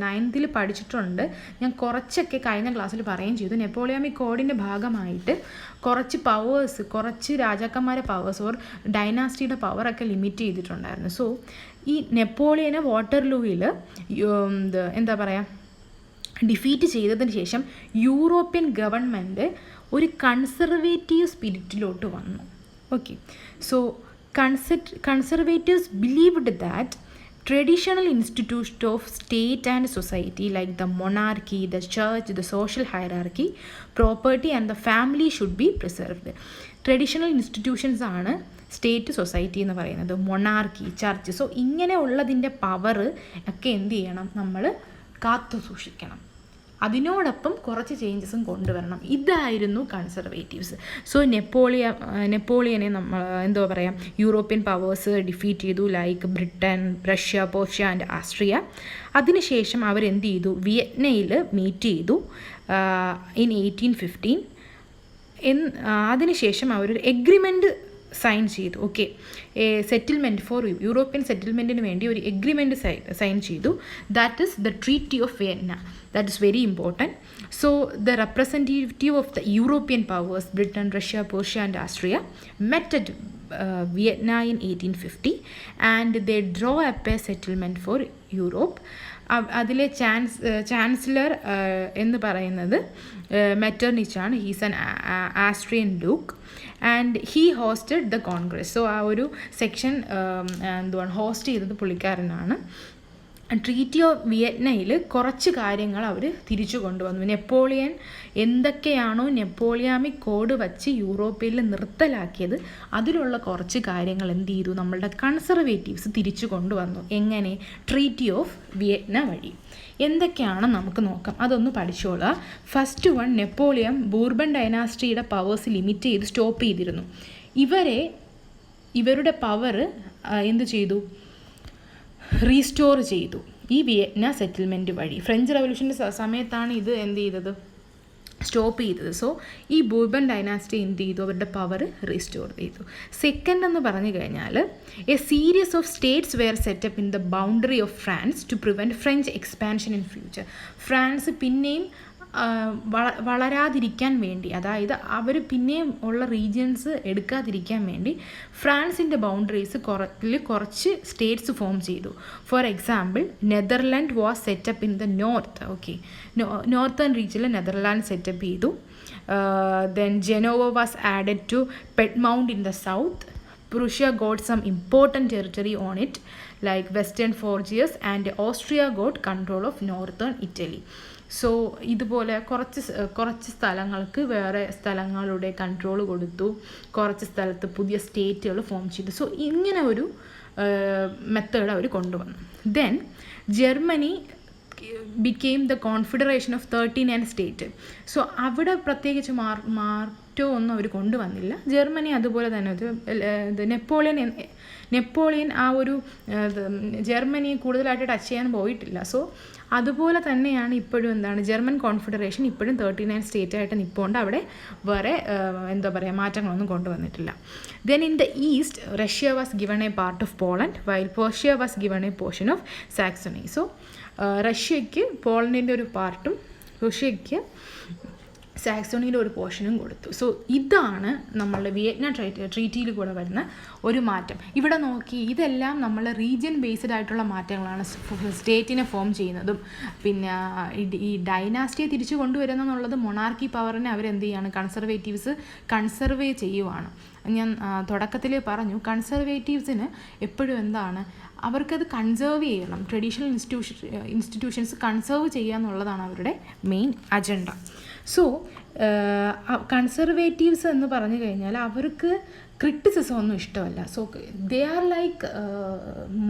A: 9th പഠിച്ചിട്ടുണ്ട്. ഞാൻ കുറച്ചൊക്കെ കഴിഞ്ഞ ക്ലാസ്സിൽ പറയുകയും ചെയ്തു. നെപ്പോളിയാനിക് കോഡിൻ്റെ ഭാഗമായിട്ട് കുറച്ച് രാജാക്കന്മാരെ പവേഴ്സ് ഓർ ഡൈനാസ്റ്റിയുടെ പവറൊക്കെ ലിമിറ്റ് ചെയ്തിട്ടുണ്ടായിരുന്നു. സോ ഈ നെപ്പോളിയനെ വാട്ടർലൂയിൽ എന്താ പറയുക ഡിഫീറ്റ് ചെയ്തതിന് ശേഷം യൂറോപ്യൻ ഗവൺമെൻറ് ഒരു കൺസർവേറ്റീവ് സ്പിരിറ്റിലോട്ട് വന്നു. Okay, so Conservatives believed that traditional institutions of state and society like the monarchy, the church, the social hierarchy, property and the family should be preserved. Traditional institutions ആണ് state, society എന്ന് പറയുന്നത്, monarchy, church. So ഇങ്ങനെ ഉള്ളതിൻ്റെ power ഒക്കെ എന്ത് ചെയ്യണം, നമ്മൾ കാത്തു സൂക്ഷിക്കണം. അതിനോടൊപ്പം കുറച്ച് ചേഞ്ചസും കൊണ്ടുവരണം. ഇതായിരുന്നു കൺസർവേറ്റീവ്സ്. സോ നെപ്പോളിയനെ നമ്മൾ എന്താ പറയുക, യൂറോപ്യൻ പവേഴ്സ് ഡിഫീറ്റ് ചെയ്തു, like Britain, Russia, Persia and Austria. അതിനുശേഷം അവരെന്ത് ചെയ്തു, വിയറ്റ്നയിൽ മീറ്റ് ചെയ്തു ഇൻ 1815. അതിനുശേഷം അവരൊരു എഗ്രിമെൻറ്റ് സൈൻ ചെയ്തു. ഓക്കെ, സെറ്റിൽമെൻറ്റ് ഫോർ യൂറോപ്യൻ സെറ്റിൽമെൻറ്റിന് വേണ്ടി ഒരു എഗ്രിമെൻറ്റ് സൈൻ ചെയ്തു. That is the treaty of Vienna. That is very important. So the representative of the European powers, Britain, Russia, Persia and Austria, met at Vienna in 1850 and they draw up a settlement for Europe. അതിലെ chancellor എന്ന് പറയുന്നത് മെറ്റർനിച്ചാണ്. He's an Austrian duke and he hosted the congress. So ആ ഒരു section host ചെയ്തത് പുള്ളിക്കാരനാണ്. Treaty of വിയറ്റ്നയിൽ കുറച്ച് കാര്യങ്ങൾ അവർ തിരിച്ചു കൊണ്ടുവന്നു. നെപ്പോളിയൻ എന്തൊക്കെയാണോ നെപ്പോളിയാനിക് കോഡ് വച്ച് യൂറോപ്പിൽ നിർത്തലാക്കിയത് അതിലുള്ള കുറച്ച് കാര്യങ്ങൾ എന്ത് ചെയ്തു, നമ്മളുടെ കൺസർവേറ്റീവ്സ് തിരിച്ചു കൊണ്ടുവന്നു. എങ്ങനെ? ട്രീറ്റി ഓഫ് വിയറ്റ്ന വഴി. എന്തൊക്കെയാണെന്ന് നമുക്ക് നോക്കാം, അതൊന്ന് പഠിച്ചോളുക. ഫസ്റ്റ് വൺ, നെപ്പോളിയൻ ബൂർബൺ ഡൈനാസ്റ്റിയുടെ പവേഴ്സ് ലിമിറ്റ് ചെയ്ത് സ്റ്റോപ്പ് ചെയ്തിരുന്നു. ഇവരുടെ പവർ എന്ത് ചെയ്തു, റീസ്റ്റോർ ചെയ്തു ഈ വിയറ്റ്ന സെറ്റിൽമെൻറ്റ് വഴി. ഫ്രഞ്ച് റവല്യൂഷൻ്റെ സമയത്താണ് ഇത് എന്ത് ചെയ്തത്, സ്റ്റോപ്പ് ചെയ്തത്. സോ ഈ ബൂർബൺ ഡൈനാസ്റ്റി എന്ത് ചെയ്തു, അവരുടെ പവർ റീസ്റ്റോർ ചെയ്തു. സെക്കൻഡ് എന്ന് പറഞ്ഞു കഴിഞ്ഞാൽ a series of states were set up in the boundary of France to prevent French expansion in future. France പിന്നെയും വളരാതിരിക്കാൻ വേണ്ടി, അതായത് അവർ പിന്നെയും ഉള്ള റീജിയൻസ് എടുക്കാതിരിക്കാൻ വേണ്ടി ഫ്രാൻസിൻ്റെ ബൗണ്ടറീസ് കുറച്ച് സ്റ്റേറ്റ്സ് ഫോം ചെയ്തു. For example, Netherland was set up in the north. Okay, northern റീജിയനിൽ നെതർലാൻഡ് സെറ്റപ്പ് ചെയ്തു. Then Genoa was added to Piedmont in the south. Prussia got some important territory on it. like Western Phrygia and Austria got control of northern Italy. So ഇതുപോലെ കുറച്ച് സ്ഥലങ്ങൾക്ക് വേറെ സ്ഥലങ്ങളുടെ control കൊടുത്തു, കുറച്ച് സ്ഥലത്ത് പുതിയ സ്റ്റേറ്റുകൾ ഫോം ചെയ്തു. സോ ഇങ്ങനെ ഒരു മെത്തേഡ് അവർ കൊണ്ടുവന്നു. Then Germany became the confederation of 39 state. So അവിടെ പ്രത്യേകിച്ച് മാറ്റമൊന്നും അവർ കൊണ്ടുവന്നില്ല. ജർമ്മനി അതുപോലെ തന്നെ ഇത് നെപ്പോളിയൻ ആ ഒരു ജർമ്മനിയെ കൂടുതലായിട്ട് ടച്ച് ചെയ്യാൻ പോയിട്ടില്ല. സോ അതുപോലെ തന്നെയാണ് ഇപ്പോഴും എന്താണ് ജർമ്മൻ കോൺഫെഡറേഷൻ ഇപ്പോഴും 39 സ്റ്റേറ്റായിട്ട് നിൽപ്പുണ്ട്. അവിടെ വേറെ എന്താ പറയുക മാറ്റങ്ങളൊന്നും കൊണ്ടുവന്നിട്ടില്ല. Then in the east Russia was given a part of Poland while Prussia was given a portion of Saxony. So റഷ്യയ്ക്ക് പോളണ്ടിൻ്റെ ഒരു പാർട്ടും റഷ്യയ്ക്ക് സാക്സോണിയുടെ ഒരു പോർഷനും കൊടുത്തു. സോ ഇതാണ് നമ്മളുടെ വിയറ്റ്നാം ട്രീറ്റിയിൽ കൂടെ വരുന്ന ഒരു മാറ്റം. ഇവിടെ നോക്കി ഇതെല്ലാം നമ്മൾ റീജിയൻ ബേസ്ഡ് ആയിട്ടുള്ള മാറ്റങ്ങളാണ് സ്റ്റേറ്റിനെ ഫോം ചെയ്യുന്നതും. പിന്നെ ഈ ഡൈനാസ്റ്റിയെ തിരിച്ചു കൊണ്ടുവരുന്നതെന്നുള്ളത് മൊണാർക്കി പവറിനെ അവരെന്ത് ചെയ്യാണ്, കൺസർവേറ്റീവ്സ് കൺസർവേ ചെയ്യുവാണ്. ഞാൻ തുടക്കത്തിൽ പറഞ്ഞു കൺസർവേറ്റീവ്സിന് എപ്പോഴും എന്താണ് അവർക്കത് കൺസേർവ് ചെയ്യണം, ട്രഡീഷണൽ ഇൻസ്റ്റിറ്റ്യൂഷൻസ് കൺസേർവ് ചെയ്യുക എന്നുള്ളതാണ് അവരുടെ മെയിൻ അജണ്ട. സോ കൺസർവേറ്റീവ്സ് എന്ന് പറഞ്ഞു കഴിഞ്ഞാൽ അവർക്ക് ക്രിറ്റിസിസം ഒന്നും ഇഷ്ടമല്ല. So they are like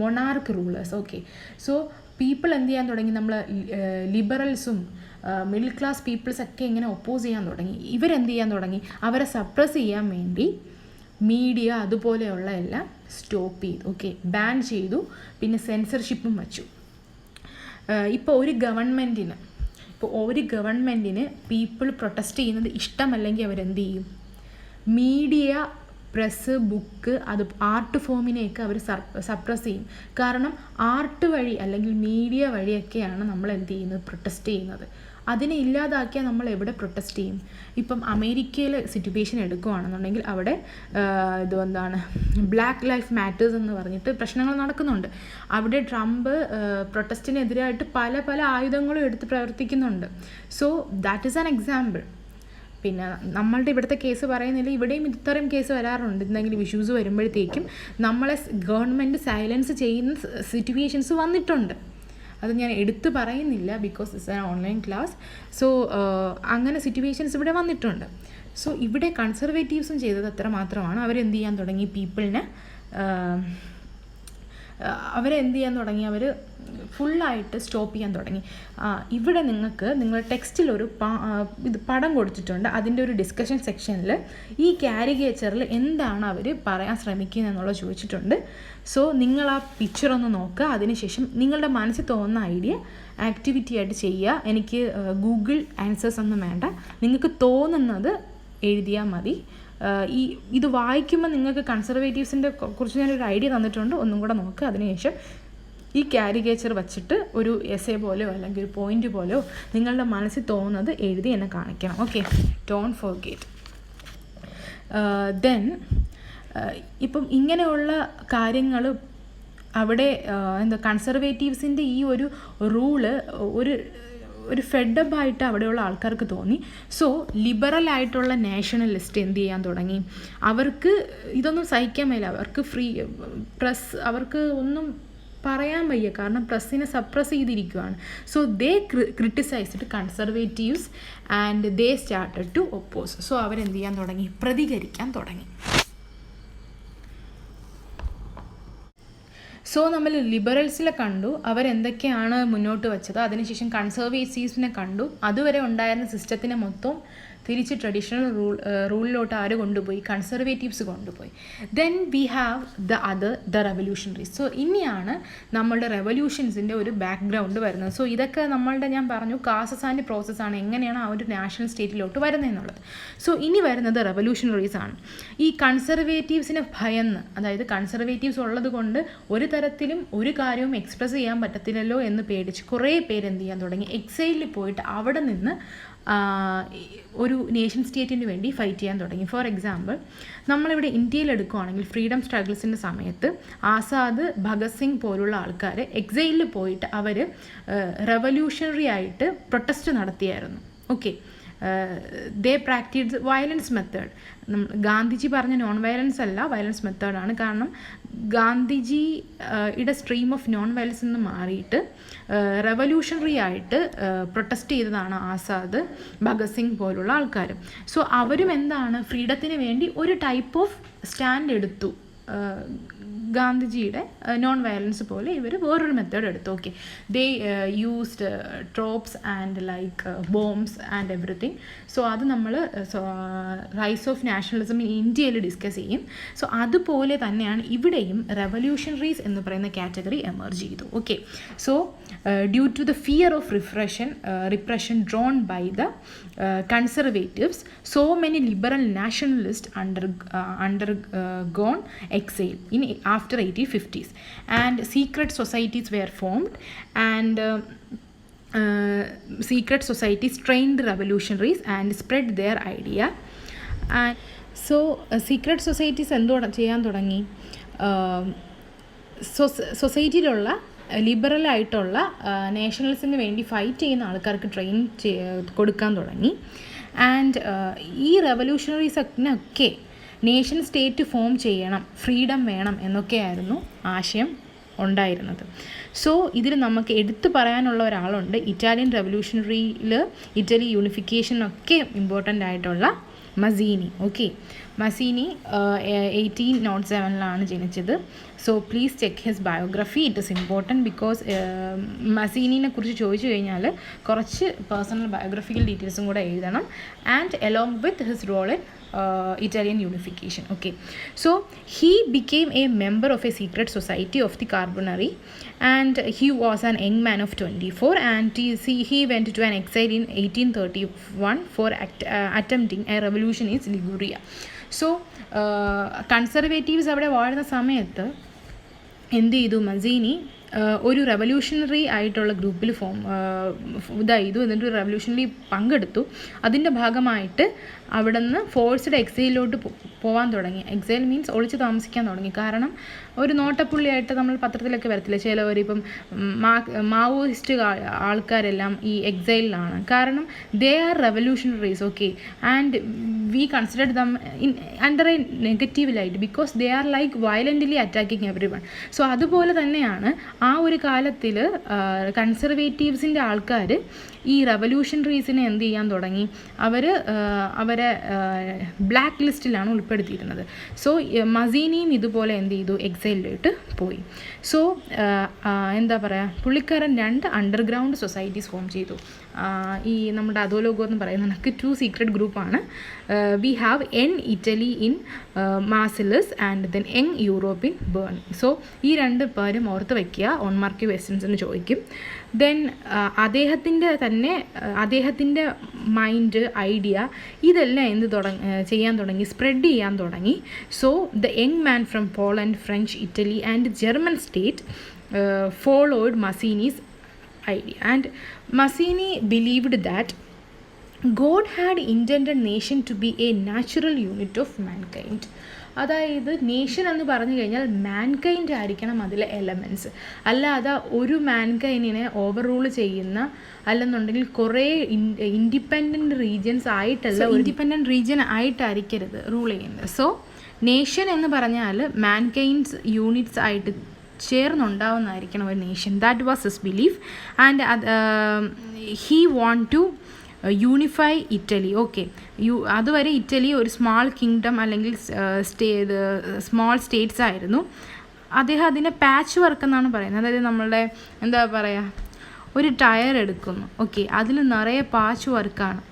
A: monarch rulers. Okay, so people എന്ത് ചെയ്യാൻ തുടങ്ങി, നമ്മൾ ലിബറൽസും മിഡിൽ ക്ലാസ് പീപ്പിൾസൊക്കെ ഇങ്ങനെ ഒപ്പോസ് ചെയ്യാൻ തുടങ്ങി. ഇവരെന്ത് ചെയ്യാൻ തുടങ്ങി, അവരെ സപ്രസ് ചെയ്യാൻ വേണ്ടി മീഡിയ അതുപോലെയുള്ള എല്ലാം സ്റ്റോപ്പ് ചെയ്തു. ഓക്കെ, ബാൻ ചെയ്തു. പിന്നെ സെൻസർഷിപ്പും വച്ചു. ഇപ്പോൾ ഒരു ഗവൺമെൻറ്റിന് പീപ്പിൾ പ്രൊട്ടസ്റ്റ് ചെയ്യുന്നത് ഇഷ്ടമല്ലെങ്കിൽ അവരെന്ത് ചെയ്യും, മീഡിയ, പ്രസ്, ബുക്ക്, അത് ആർട്ട് ഫോമിനെയൊക്കെ അവർ സപ്രസ് ചെയ്യും. കാരണം ആർട്ട് വഴി അല്ലെങ്കിൽ മീഡിയ വഴിയൊക്കെയാണ് നമ്മൾ എന്ത് ചെയ്യുന്നത്, പ്രൊട്ടസ്റ്റ് ചെയ്യുന്നത്. അതിനെ ഇല്ലാതാക്കിയാൽ നമ്മൾ എവിടെ പ്രൊട്ടസ്റ്റ് ചെയ്യും? ഇപ്പം അമേരിക്കയിൽ സിറ്റുവേഷൻ എടുക്കുകയാണെന്നുണ്ടെങ്കിൽ അവിടെ എന്താണ് ബ്ലാക്ക് ലൈഫ് മാറ്റേഴ്സ് എന്ന് പറഞ്ഞിട്ട് പ്രശ്നങ്ങൾ നടക്കുന്നുണ്ട്. അവിടെ ട്രംപ് പ്രൊട്ടസ്റ്റിനെതിരായിട്ട് പല ആയുധങ്ങളും എടുത്ത് പ്രവർത്തിക്കുന്നുണ്ട്. So that is an example. പിന്നെ നമ്മളുടെ ഇവിടുത്തെ കേസ് പറയുന്നില്ല, ഇവിടെയും ഇത്തരം കേസ് വരാറുണ്ട്. എന്തെങ്കിലും ഇഷ്യൂസ് വരുമ്പോഴത്തേക്കും നമ്മളെ ഗവൺമെൻറ് സൈലൻസ് ചെയ്യുന്ന സിറ്റുവേഷൻസ് വന്നിട്ടുണ്ട്. അത് ഞാൻ എടുത്ത് പറയുന്നില്ല, because it's an online class. So അങ്ങനെ സിറ്റുവേഷൻസ് ഇവിടെ വന്നിട്ടുണ്ട്. സോ ഇവിടെ കൺസർവേറ്റീവ്സും ചെയ്തത് അത്ര മാത്രമാണ്. അവരെന്ത് ചെയ്യാൻ തുടങ്ങി, പീപ്പിളിനെ അവർ ഫുള്ളായിട്ട് സ്റ്റോപ്പ് ചെയ്യാൻ തുടങ്ങി. ഇവിടെ നിങ്ങളുടെ ടെക്സ്റ്റിലൊരു പടം കൊടുത്തിട്ടുണ്ട്. അതിൻ്റെ ഒരു ഡിസ്കഷൻ സെക്ഷനിൽ ഈ കാരിക്കേച്ചറിൽ എന്താണ് അവർ പറയാൻ ശ്രമിക്കുന്നത് എന്നുള്ളത് ചോദിച്ചിട്ടുണ്ട്. സോ നിങ്ങൾ ആ പിക്ചർ ഒന്ന് നോക്കുക. അതിനുശേഷം നിങ്ങളുടെ മനസ്സിൽ തോന്നുന്ന ഐഡിയ ആക്ടിവിറ്റി ആയിട്ട് ചെയ്യുക. എനിക്ക് ഗൂഗിൾ ആൻസേഴ്സ് ഒന്നും വേണ്ട, നിങ്ങൾക്ക് തോന്നുന്നത് എഴുതിയാൽ മതി. ഇത് വായിക്കുമ്പോൾ നിങ്ങൾക്ക് കൺസർവേറ്റീവ്സിൻ്റെ കുറിച്ച് ഞാനൊരു ഐഡിയ തന്നിട്ടുണ്ട്, ഒന്നും കൂടെ നോക്കുക. അതിനുശേഷം ഈ കാരിക്കേച്ചർ വച്ചിട്ട് ഒരു എസ്സേ പോലെയോ അല്ലെങ്കിൽ ഒരു പോയിൻ്റ് പോലെയോ നിങ്ങളുടെ മനസ്സിൽ തോന്നുന്നത് എഴുതി എന്നെ കാണിക്കണം. Okay, don't forget. ദെൻ ഇപ്പം ഇങ്ങനെയുള്ള കാര്യങ്ങൾ അവിടെ കൺസർവേറ്റീവ്സിൻ്റെ ഈ ഒരു റൂള് ഒരു ഫെഡപ്പായിട്ട് അവിടെയുള്ള ആൾക്കാർക്ക് തോന്നി. സോ ലിബറൽ ആയിട്ടുള്ള നാഷണലിസ്റ്റ് എന്ത് ചെയ്യാൻ തുടങ്ങി, അവർക്ക് ഇതൊന്നും സഹിക്കാൻ മേല, അവർക്ക് പ്രസ് അവർക്ക് ഒന്നും പറയാൻ വയ്യ, കാരണം പ്രസ്സിനെ സപ്രസ് ചെയ്തിരിക്കുകയാണ്. So they criticised conservatives and they started to oppose. So അവരെന്ത് ചെയ്യാൻ തുടങ്ങി, പ്രതികരിക്കാൻ തുടങ്ങി. സോ നമ്മൾ ലിബറൽസിലെ കണ്ടു, അവരെന്തൊക്കെയാണ് മുന്നോട്ട് വെച്ചത്. അതിനുശേഷം കൺസർവേറ്റീവ്സിനെ കണ്ടു. അതുവരെ ഉണ്ടായിരുന്ന സിസ്റ്റത്തിനെ മൊത്തം തിരിച്ച് ട്രഡീഷണൽ റൂളിലോട്ട് ആര് കൊണ്ടുപോയി, കൺസർവേറ്റീവ്സ് കൊണ്ടുപോയി. Then we have the revolutionaries. So ഇനിയാണ് നമ്മളുടെ റെവല്യൂഷൻസിൻ്റെ ഒരു ബാക്ക്ഗ്രൗണ്ട് വരുന്നത്. സോ ഇതൊക്കെ ഞാൻ പറഞ്ഞു കാസസ് ആൻഡ് പ്രോസസ്സാണ്, എങ്ങനെയാണ് ആ ഒരു നാഷണൽ സ്റ്റേറ്റിലോട്ട് വരുന്നതെന്നുള്ളത്. സോ ഇനി വരുന്നത് റെവല്യൂഷണറീസ് ആണ്. ഈ കൺസർവേറ്റീവ്സിനെ ഭയന്ന്, അതായത് കൺസർവേറ്റീവ്സ് ഉള്ളത് കൊണ്ട് ഒരു തരത്തിലും ഒരു കാര്യവും എക്സ്പ്രസ് ചെയ്യാൻ പറ്റത്തില്ലല്ലോ എന്ന് പേടിച്ച് കുറേ പേര് എന്ത് ചെയ്യാൻ തുടങ്ങി, എക്സൈലിൽ പോയിട്ട് അവിടെ നിന്ന് ഒരു നേഷൻ സ്റ്റേറ്റിന് വേണ്ടി ഫൈറ്റ് ചെയ്യാൻ തുടങ്ങി. ഫോർ എക്സാമ്പിൾ, നമ്മളിവിടെ ഇന്ത്യയിൽ എടുക്കുകയാണെങ്കിൽ ഫ്രീഡം സ്ട്രഗിൾസിൻ്റെ സമയത്ത് ആസാദ്, ഭഗത് സിംഗ് പോലുള്ള ആൾക്കാർ എക്സൈലിൽ പോയിട്ട് അവർ റെവല്യൂഷണറി ആയിട്ട് പ്രൊട്ടസ്റ്റ് നടത്തിയായിരുന്നു. ഓക്കെ, ദേ പ്രാക്ടീസ് വയലൻസ് മെത്തേഡ്. ഗാന്ധിജി പറഞ്ഞ നോൺ വയലൻസ് അല്ല, വയലൻസ് മെത്തേഡാണ്. കാരണം ഗാന്ധിജിയുടെ സ്ട്രീം ഓഫ് നോൺ വയലൻസ് നിന്ന് മാറിയിട്ട് റെവല്യൂഷണറി ആയിട്ട് പ്രൊട്ടസ്റ്റ് ചെയ്തതാണ് ആസാദ്, ഭഗത് സിംഗ് പോലുള്ള ആൾക്കാർ. സോ അവരും എന്താണ്, ഫ്രീഡത്തിന് വേണ്ടി ഒരു ടൈപ്പ് ഓഫ് സ്റ്റാൻഡ് എടുത്തു. ഗാന്ധിജിയുടെ നോൺ വയലൻസ് പോലെ ഇവർ വേറൊരു മെത്തേഡ് എടുത്തു. Okay, they used troops and like bombs and everything. So അത് നമ്മൾ റൈസ് ഓഫ് നാഷണലിസം ഇൻ ഇന്ത്യയിൽ ഡിസ്കസ് ചെയ്യും. സോ അതുപോലെ തന്നെയാണ് ഇവിടെയും റെവല്യൂഷണറീസ് എന്ന് പറയുന്ന കാറ്റഗറി എമർജ് ചെയ്തു. Okay, so due to the fear of repression drawn by the conservatives, so many liberal nationalists undergone exile after 1850s, and secret societies were formed, and secret societies trained revolutionaries and spread their idea. And so secret societies ചെയ്യാൻ തുടങ്ങി. സൊസൈറ്റിയിലുള്ള liberal ആയിട്ടുള്ള നാഷണലിസത്തിന് വേണ്ടി fight ചെയ്യുന്ന ആൾക്കാർക്ക് train കൊടുക്കാൻ തുടങ്ങി. And ഈ റെവല്യൂഷണറീസൊക്കെ nation state form ചെയ്യണം, ഫ്രീഡം വേണം എന്നൊക്കെയായിരുന്നു ആശയം ഉണ്ടായിരുന്നത്. സോ ഇതിൽ നമുക്ക് എടുത്തു പറയാനുള്ള ഒരാളുണ്ട്. ഇറ്റാലിയൻ റെവല്യൂഷണറിയിൽ ഇറ്റലി യൂണിഫിക്കേഷനൊക്കെ ഇമ്പോർട്ടൻ്റ് ആയിട്ടുള്ള മസീനി. ഓക്കെ, മസീനി 1807 ജനിച്ചത്. So please check his biography, it is important because മസീനിനെ കുറിച്ച് ചോദിച്ചു കഴിഞ്ഞാൽ കുറച്ച് പേഴ്സണൽ ബയോഗ്രഫിക്കൽ ഡീറ്റെയിൽസും കൂടെ എഴുതണം. And along with his role in Italian unification. Okay, so he became a member of a secret society of the Carbonari, and he was an young man of 24, and he went to an exile in 1831 for attempting a revolution in Liguria. So conservatives അവിടെ വാഴുന്ന സമയത്ത് എന്ത് ചെയ്തു, Mazzini ഒരു revolutionary ആയിട്ടുള്ള ഗ്രൂപ്പിൽ ഇതായിരുന്നു. എന്നിട്ട് റെവല്യൂഷണറി പങ്കെടുത്തു. അതിൻ്റെ ഭാഗമായിട്ട് അവിടെ നിന്ന് ഫോഴ്സ്ഡ് എക്സൈലിലോട്ട് പോകാൻ തുടങ്ങി. എക്സൈൽ മീൻസ് ഒളിച്ച് താമസിക്കാൻ തുടങ്ങി. കാരണം ഒരു നോട്ടപ്പുള്ളിയായിട്ട് നമ്മൾ പത്രത്തിലൊക്കെ വരത്തില്ല, ചിലവരിപ്പം മാവോയിസ്റ്റ് ആൾക്കാരെല്ലാം ഈ എക്സൈലിലാണ്. കാരണം they are revolutionaries. Okay, and we consider them in under A negative light because they are like വയലൻ്റ്ലി attacking every one. So അതുപോലെ തന്നെയാണ് ആ ഒരു കാലത്തിൽ കൺസർവേറ്റീവ്സിൻ്റെ ആൾക്കാർ ഈ റെവല്യൂഷണറീസിനെ എന്ത് ചെയ്യാൻ തുടങ്ങി, അവരെ ബ്ലാക്ക് ലിസ്റ്റിലാണ് ഉൾപ്പെടുത്തിയിരുന്നത്. സോ മസീനിയും ഇതുപോലെ എന്ത് ചെയ്തു, എക്സൈലിലോട്ട് പോയി. സോ എന്താ പറയുക, പുള്ളിക്കാരൻ 2 അണ്ടർഗ്രൗണ്ട് സൊസൈറ്റീസ് ഫോം ചെയ്തു. ഈ നമ്മുടെ അധോലോകം എന്ന് പറയുന്ന നമുക്ക് 2 സീക്രട്ട് ഗ്രൂപ്പാണ്. We have young Italy in Marseilles and then young Europe in Berne. So ഈ 2 പേരും ഓർത്ത് വയ്ക്കുക, ഓൺ മാർക്ക് ക്വസ്റ്റ്യൻസ് എന്ന് ചോദിക്കും. ദെൻ അദ്ദേഹത്തിൻ്റെ മൈൻഡ്, ഐഡിയ ഇതെല്ലാം ചെയ്യാൻ തുടങ്ങി, സ്പ്രെഡ് ചെയ്യാൻ തുടങ്ങി. So the young man from Poland, French, Italy and German state followed Mazzini's idea, and Mazzini believed that God had intended nation to be a natural unit of mankind. അതായത് nation എന്ന് പറഞ്ഞു കഴിഞ്ഞാൽ mankind ആയിരിക്കണം അതിലെ elements, അല്ലാതെ ഒരു മാൻകൈൻഡിനെ over rule ചെയ്യുന്ന, അല്ലെന്നുണ്ടെങ്കിൽ കുറേ ഇൻഡിപെൻഡൻറ്റ് റീജിയൻസ് ആയിട്ടല്ല, ഇൻഡിപെൻഡൻറ്റ് റീജിയൻ ആയിട്ടായിരിക്കരുത് റൂൾ ചെയ്യുന്നത്. സോ നേഷൻ എന്ന് പറഞ്ഞാൽ മാൻകൈൻഡ്സ് യൂണിറ്റ്സ് ആയിട്ട് ചേർന്നുണ്ടാവുന്നതായിരിക്കണം ഒരു nation. That was his belief. And he want to unify Italy. Okay, അതുവരെ ഇറ്റലി ഒരു സ്മാൾ കിങ്ഡം അല്ലെങ്കിൽ സ്മാൾ സ്റ്റേറ്റ്സ് ആയിരുന്നു. അദ്ദേഹം അതിനെ പാച്ച് വർക്ക് എന്നാണ് പറയുന്നത്. അതായത് നമ്മളുടെ എന്താ പറയുക, ഒരു ടയർ എടുക്കുന്നു, ഓക്കെ, അതിൽ നിറയെ പാച്ച് വർക്കാണ്.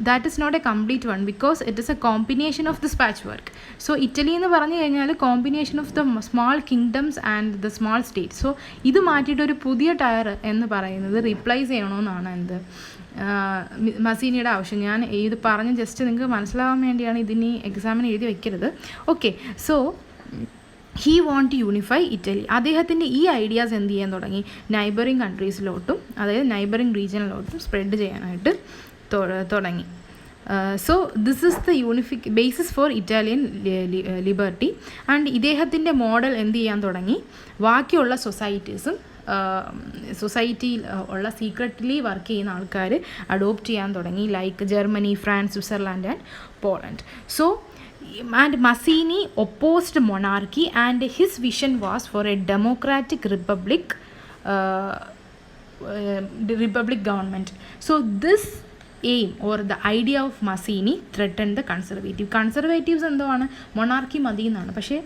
A: That is not a complete one because it is a combination of this patch work. So Italy എന്ന് പറഞ്ഞു കഴിഞ്ഞാൽ combination of the small kingdoms and the small state. So ഇത് മാറ്റിയിട്ട് ഒരു പുതിയ ടയർ എന്ന് പറയുന്നത് റീപ്ലേസ് ചെയ്യണമെന്നാണ് മസീനിയുടെ ആവശ്യം. ഞാൻ ഇത് പറഞ്ഞ് ജസ്റ്റ് നിങ്ങൾക്ക് മനസ്സിലാവാൻ വേണ്ടിയാണ്, ഇതിന് എക്സാമിന് എഴുതി വെക്കരുത്. Okay, so he want to unify Italy. അദ്ദേഹത്തിൻ്റെ ഈ ഐഡിയാസ് എന്ത് ചെയ്യാൻ തുടങ്ങി, നൈബറിങ് കൺട്രീസിലോട്ടും അതായത് നൈബറിങ് റീജിയനിലോട്ടും സ്പ്രെഡ് ചെയ്യാനായിട്ട് തുടങ്ങി. So this is the basis for Italian liberty. And ഇദ്ദേഹത്തിൻ്റെ മോഡൽ എന്ത് ചെയ്യാൻ തുടങ്ങി, ബാക്കിയുള്ള സൊസൈറ്റീസും
B: സൊസൈറ്റിയിൽ ഉള്ള സീക്രട്ട്ലി വർക്ക് ചെയ്യുന്ന ആൾക്കാർ അഡോപ്റ്റ് ചെയ്യാൻ തുടങ്ങി, like Germany, France, Switzerland and Poland. So and Mazzini opposed monarchy and his vision was for a democratic republic government. So this aim or the idea of Mazzini threatened the conservatives എന്താണ്, monarchy മതി എന്നാണ്. പക്ഷേ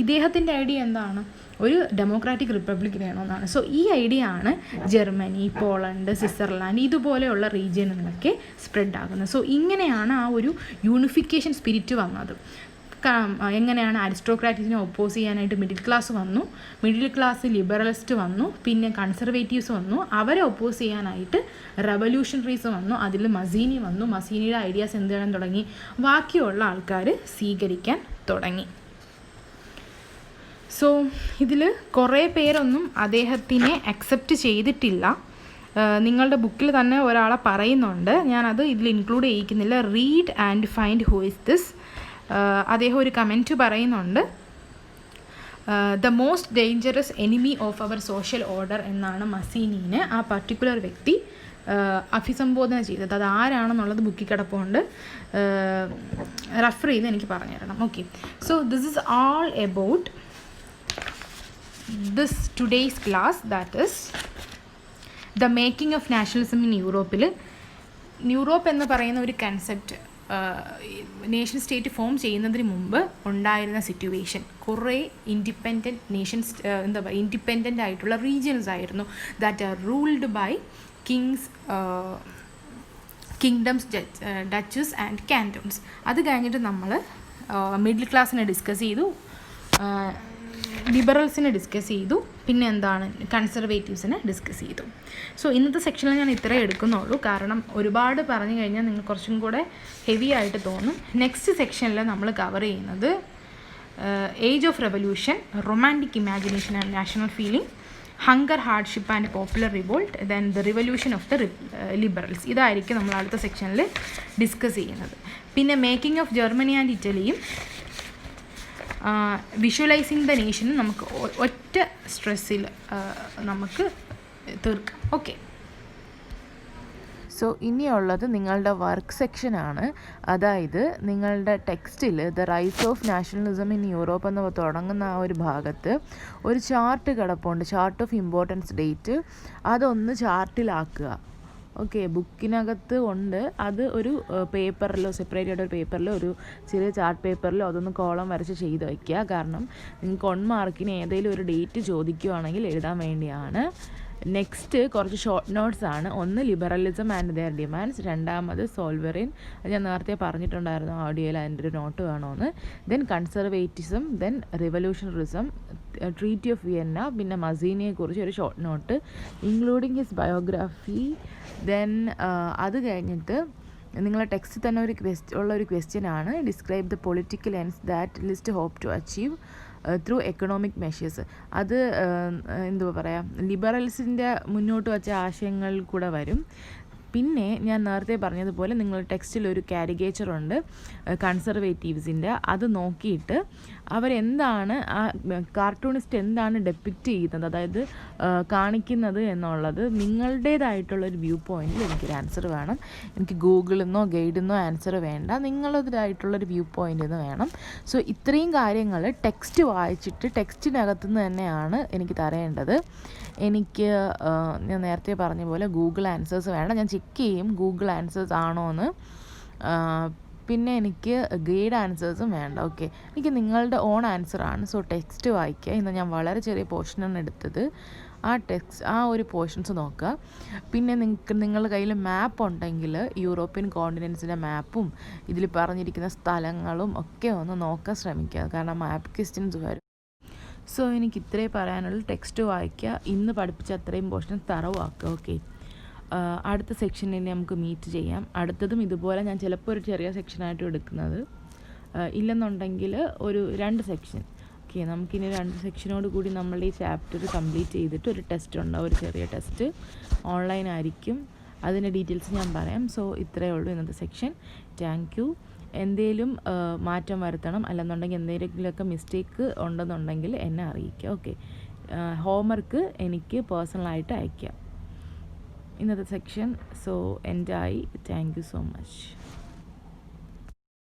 B: ഇദ്ദേഹത്തിൻ്റെ idea എന്താണ്, ഒരു democratic republic വേണമെന്നാണ്. So ഈ idea ആണ് ജർമ്മനി, പോളണ്ട്, സ്വിറ്റ്സർലാൻഡ് ഇതുപോലെയുള്ള റീജിയനുകളൊക്കെ സ്പ്രെഡ് ആകുന്നത്. സോ ഇങ്ങനെയാണ് ആ ഒരു യൂണിഫിക്കേഷൻ സ്പിരിറ്റ് വന്നത്. എങ്ങനെയാണ് അരിസ്റ്റോക്രാറ്റിസിനെ ഒപ്പോസ് ചെയ്യാനായിട്ട് മിഡിൽ ക്ലാസ് വന്നു, മിഡിൽ ക്ലാസ് ലിബറലിസ്റ്റ് വന്നു, പിന്നെ കൺസർവേറ്റീവ്സ് വന്നു, അവരെ ഒപ്പോസ് ചെയ്യാനായിട്ട് റെവല്യൂഷണറീസ് വന്നു, അതിൽ മസീനി വന്നു. മസീനിയുടെ ഐഡിയാസ് എന്ത് ചെയ്യാൻ തുടങ്ങി, ബാക്കിയുള്ള ആൾക്കാർ സ്വീകരിക്കാൻ തുടങ്ങി. സോ ഇതിൽ കുറേ പേരൊന്നും അദ്ദേഹത്തിനെ അക്സെപ്റ്റ് ചെയ്തിട്ടില്ല. നിങ്ങളുടെ ബുക്കിൽ തന്നെ ഒരാളെ പറയുന്നുണ്ട്, ഞാനത് ഇതിൽ ഇൻക്ലൂഡ് ചെയ്യിക്കുന്നില്ല. Read and find who is this. അദ്ദേഹം ഒരു കമൻറ്റ് പറയുന്നുണ്ട്, the most dangerous enemy of our social order എന്നാണ് മസീനിനെ ആ പർട്ടിക്കുലർ വ്യക്തി അഭിസംബോധന ചെയ്തത്. അത് ആരാണെന്നുള്ളത് ബുക്കിൽ കിടപ്പുണ്ട്, റെഫർ ചെയ്ത് എനിക്ക് പറഞ്ഞു തരണം. Okay, so this is all about this today's class, that is the making of nationalism in Europe. Europe എന്ന് പറയുന്ന ഒരു കൺസെപ്റ്റ് നേഷൻ സ്റ്റേറ്റ് ഫോം ചെയ്യുന്നതിന് മുമ്പ് ഉണ്ടായിരുന്ന സിറ്റുവേഷൻ, കുറേ ഇൻഡിപെൻഡൻറ്റ് നേഷൻസ് ഇൻഡിപെൻഡൻ്റ് ആയിട്ടുള്ള റീജിയൻസ് ആയിരുന്നു, that are ruled by kingdoms, duchies and cantons. അത് കഴിഞ്ഞിട്ട് നമ്മൾ മിഡിൽ ക്ലാസ്സിനെ ഡിസ്കസ് ചെയ്തു, ലിബറൽസിനെ ഡിസ്കസ് ചെയ്തു, പിന്നെ എന്താണ് കൺസർവേറ്റീവ്സിനെ ഡിസ്കസ് ചെയ്തു. സോ ഇന്നത്തെ സെക്ഷനിൽ ഞാൻ ഇത്രയും എടുക്കുന്നുള്ളൂ, കാരണം ഒരുപാട് പറഞ്ഞു കഴിഞ്ഞാൽ നിങ്ങൾ കുറച്ചും കൂടെ ഹെവി ആയിട്ട് തോന്നും. നെക്സ്റ്റ് സെക്ഷനിൽ നമ്മൾ കവർ ചെയ്യുന്നത് age of revolution, romantic imagination and national feeling, hunger, hardship and popular revolt, then the revolution of the liberals. ഇതായിരിക്കും നമ്മൾ അടുത്ത സെക്ഷനിൽ ഡിസ്കസ് ചെയ്യുന്നത്. പിന്നെ മേക്കിംഗ് ഓഫ് ജർമ്മനി ആൻഡ് ഇറ്റലിയും വിഷ്വലൈസിങ് ദ നേഷനും നമുക്ക് ഒറ്റ സ്ട്രെസ്സിൽ നമുക്ക് തീർക്കാം. ഓക്കെ,
C: സോ ഇനിയുള്ളത് നിങ്ങളുടെ വർക്ക് സെക്ഷനാണ്. അതായത് നിങ്ങളുടെ ടെക്സ്റ്റിൽ the rice of nationalism in Europe എന്ന് തുടങ്ങുന്ന ആ ഒരു ഭാഗത്ത് ഒരു ചാർട്ട് കിടപ്പുണ്ട്, ചാർട്ട് ഓഫ് ഇമ്പോർട്ടൻസ് ഡേറ്റ്. അതൊന്ന് ചാർട്ടിലാക്കുക. ഓക്കെ, ബുക്കിനകത്ത് ഉണ്ട്, അത് ഒരു പേപ്പറിലോ സെപ്പറേറ്റ് ആയിട്ട് ഒരു പേപ്പറിലോ ഒരു ചെറിയ ചാർട്ട് പേപ്പറിലോ അതൊന്ന് കോളം വരച്ച് ചെയ്ത് വയ്ക്കുക. കാരണം നിങ്ങൾക്ക് 1 മാർക്കിന് ഏതെങ്കിലും ഒരു ഡേറ്റ് ചോദിക്കുകയാണെങ്കിൽ എഴുതാൻ വേണ്ടിയാണ്. നെക്സ്റ്റ് കുറച്ച് ഷോർട്ട് നോട്ട്സ് ആണ്. ഒന്ന് ലിബറലിസം ആൻഡ് ദെയർ ഡിമാൻഡ്സ്, രണ്ടാമത് സോൾവറിൻ, അത് ഞാൻ നേരത്തെ പറഞ്ഞിട്ടുണ്ടായിരുന്നു ഓഡിയോയിൽ, അതിൻ്റെ ഒരു നോട്ട് വേണമെന്ന്. Then conservatism, then revolutionarism, treaty of Vienna, പിന്നെ മസീനിയെക്കുറിച്ച് ഒരു short note including his biography. Then അത് കഴിഞ്ഞിട്ട് നിങ്ങളെ ടെക്സ്റ്റ് തന്നെ ഒരു ക്വസ്റ്റ്യൻ ആണ്, describe the political ends that List hope to achieve through economic measures. അത് എന്തുവാ പറയുക, ലിബറൽസിൻ്റെ മുന്നോട്ട് വച്ച ആശയങ്ങൾ കൂടെ വരും. പിന്നെ ഞാൻ നേരത്തെ പറഞ്ഞതുപോലെ നിങ്ങൾ ടെക്സ്റ്റിൽ ഒരു കാരിക്കേച്ചറുണ്ട് കൺസർവേറ്റീവ്സിൻ്റെ, അത് നോക്കിയിട്ട് അവരെന്താണ് ആ കാർട്ടൂണിസ്റ്റ് എന്താണ് ഡെപ്പിക്റ്റ് ചെയ്യുന്നത്, അതായത് കാണിക്കുന്നത് എന്നുള്ളത് നിങ്ങളുടേതായിട്ടുള്ളൊരു വ്യൂ പോയിൻറ്റിൽ എനിക്കൊരു ആൻസർ വേണം. എനിക്ക് ഗൂഗിളിൽ നിന്നോ ഗൈഡിൽ നിന്നോ ആൻസർ വേണ്ട, നിങ്ങളുടേതായിട്ടുള്ളൊരു വ്യൂ പോയിൻ്റിൽ നിന്ന് വേണം. സോ ഇത്രയും കാര്യങ്ങൾ ടെക്സ്റ്റ് വായിച്ചിട്ട് ടെക്സ്റ്റിനകത്തു നിന്ന് തന്നെയാണ് എനിക്ക് തരേണ്ടത്. എനിക്ക് ഞാൻ നേരത്തെ പറഞ്ഞ പോലെ ഗൂഗിൾ ആൻസേഴ്സ് വേണം, ഞാൻ ചെക്ക് ചെയ്യും ഗൂഗിൾ ആൻസേഴ്സ് ആണോ എന്ന്. പിന്നെ എനിക്ക് ഗൈഡ് ആൻസേഴ്സും വേണ്ട. ഓക്കെ, എനിക്ക് നിങ്ങളുടെ ഓൺ ആൻസറാണ്. സോ ടെക്സ്റ്റ് വായിക്കുക. ഇന്ന് ഞാൻ വളരെ ചെറിയ പോർഷനാണ് എടുത്തത്. ആ ഒരു പോർഷൻസ് നോക്കുക. പിന്നെ നിങ്ങളുടെ കയ്യിൽ മാപ്പ് ഉണ്ടെങ്കിൽ യൂറോപ്യൻ കോണ്ടിനെൻസിൻ്റെ മാപ്പും ഇതിൽ പറഞ്ഞിരിക്കുന്ന സ്ഥലങ്ങളും ഒക്കെ ഒന്ന് നോക്കാൻ ശ്രമിക്കുക, കാരണം മാപ്പ് ക്വസ്റ്റ്യൻസ് വരും. സോ എനിക്ക് ഇത്രേ പറയാനുള്ള, ടെക്സ്റ്റ് വായിക്കുക, ഇന്ന് പഠിപ്പിച്ച അത്രയും പോർഷൻ തറവാക്കുക. ഓക്കെ, അടുത്ത സെക്ഷനിൽ നമുക്ക് മീറ്റ് ചെയ്യാം. അടുത്തതും ഇതുപോലെ ഞാൻ ചിലപ്പോൾ ഒരു ചെറിയ സെക്ഷനായിട്ടും എടുക്കുന്നത്, ഇല്ലെന്നുണ്ടെങ്കിൽ ഒരു 2 സെക്ഷൻ. ഓക്കെ, നമുക്കിനി 2 സെക്ഷനോട് കൂടി നമ്മൾ ഈ ചാപ്റ്റർ കംപ്ലീറ്റ് ചെയ്തിട്ട് ഒരു ടെസ്റ്റ് ഉണ്ടാവും, ഒരു ചെറിയ ടെസ്റ്റ് ഓൺലൈൻ ആയിരിക്കും. അതിൻ്റെ ഡീറ്റെയിൽസ് ഞാൻ പറയാം. സോ ഇത്രയേ ഉള്ളൂ ഇന്നത്തെ സെക്ഷൻ. Thank you. എന്തെങ്കിലും മാറ്റം വരുത്തണം, അല്ലെന്നുണ്ടെങ്കിൽ എന്തെങ്കിലുമൊക്കെ മിസ്റ്റേക്ക് ഉണ്ടെന്നുണ്ടെങ്കിൽ എന്നെ അറിയിക്കുക. ഓക്കെ, ഹോംവർക്ക് എനിക്ക് പേഴ്സണലായിട്ട് അയക്കാം. ഇന്നത്തെ സെക്ഷൻ എൻഡായി. Thank you so much.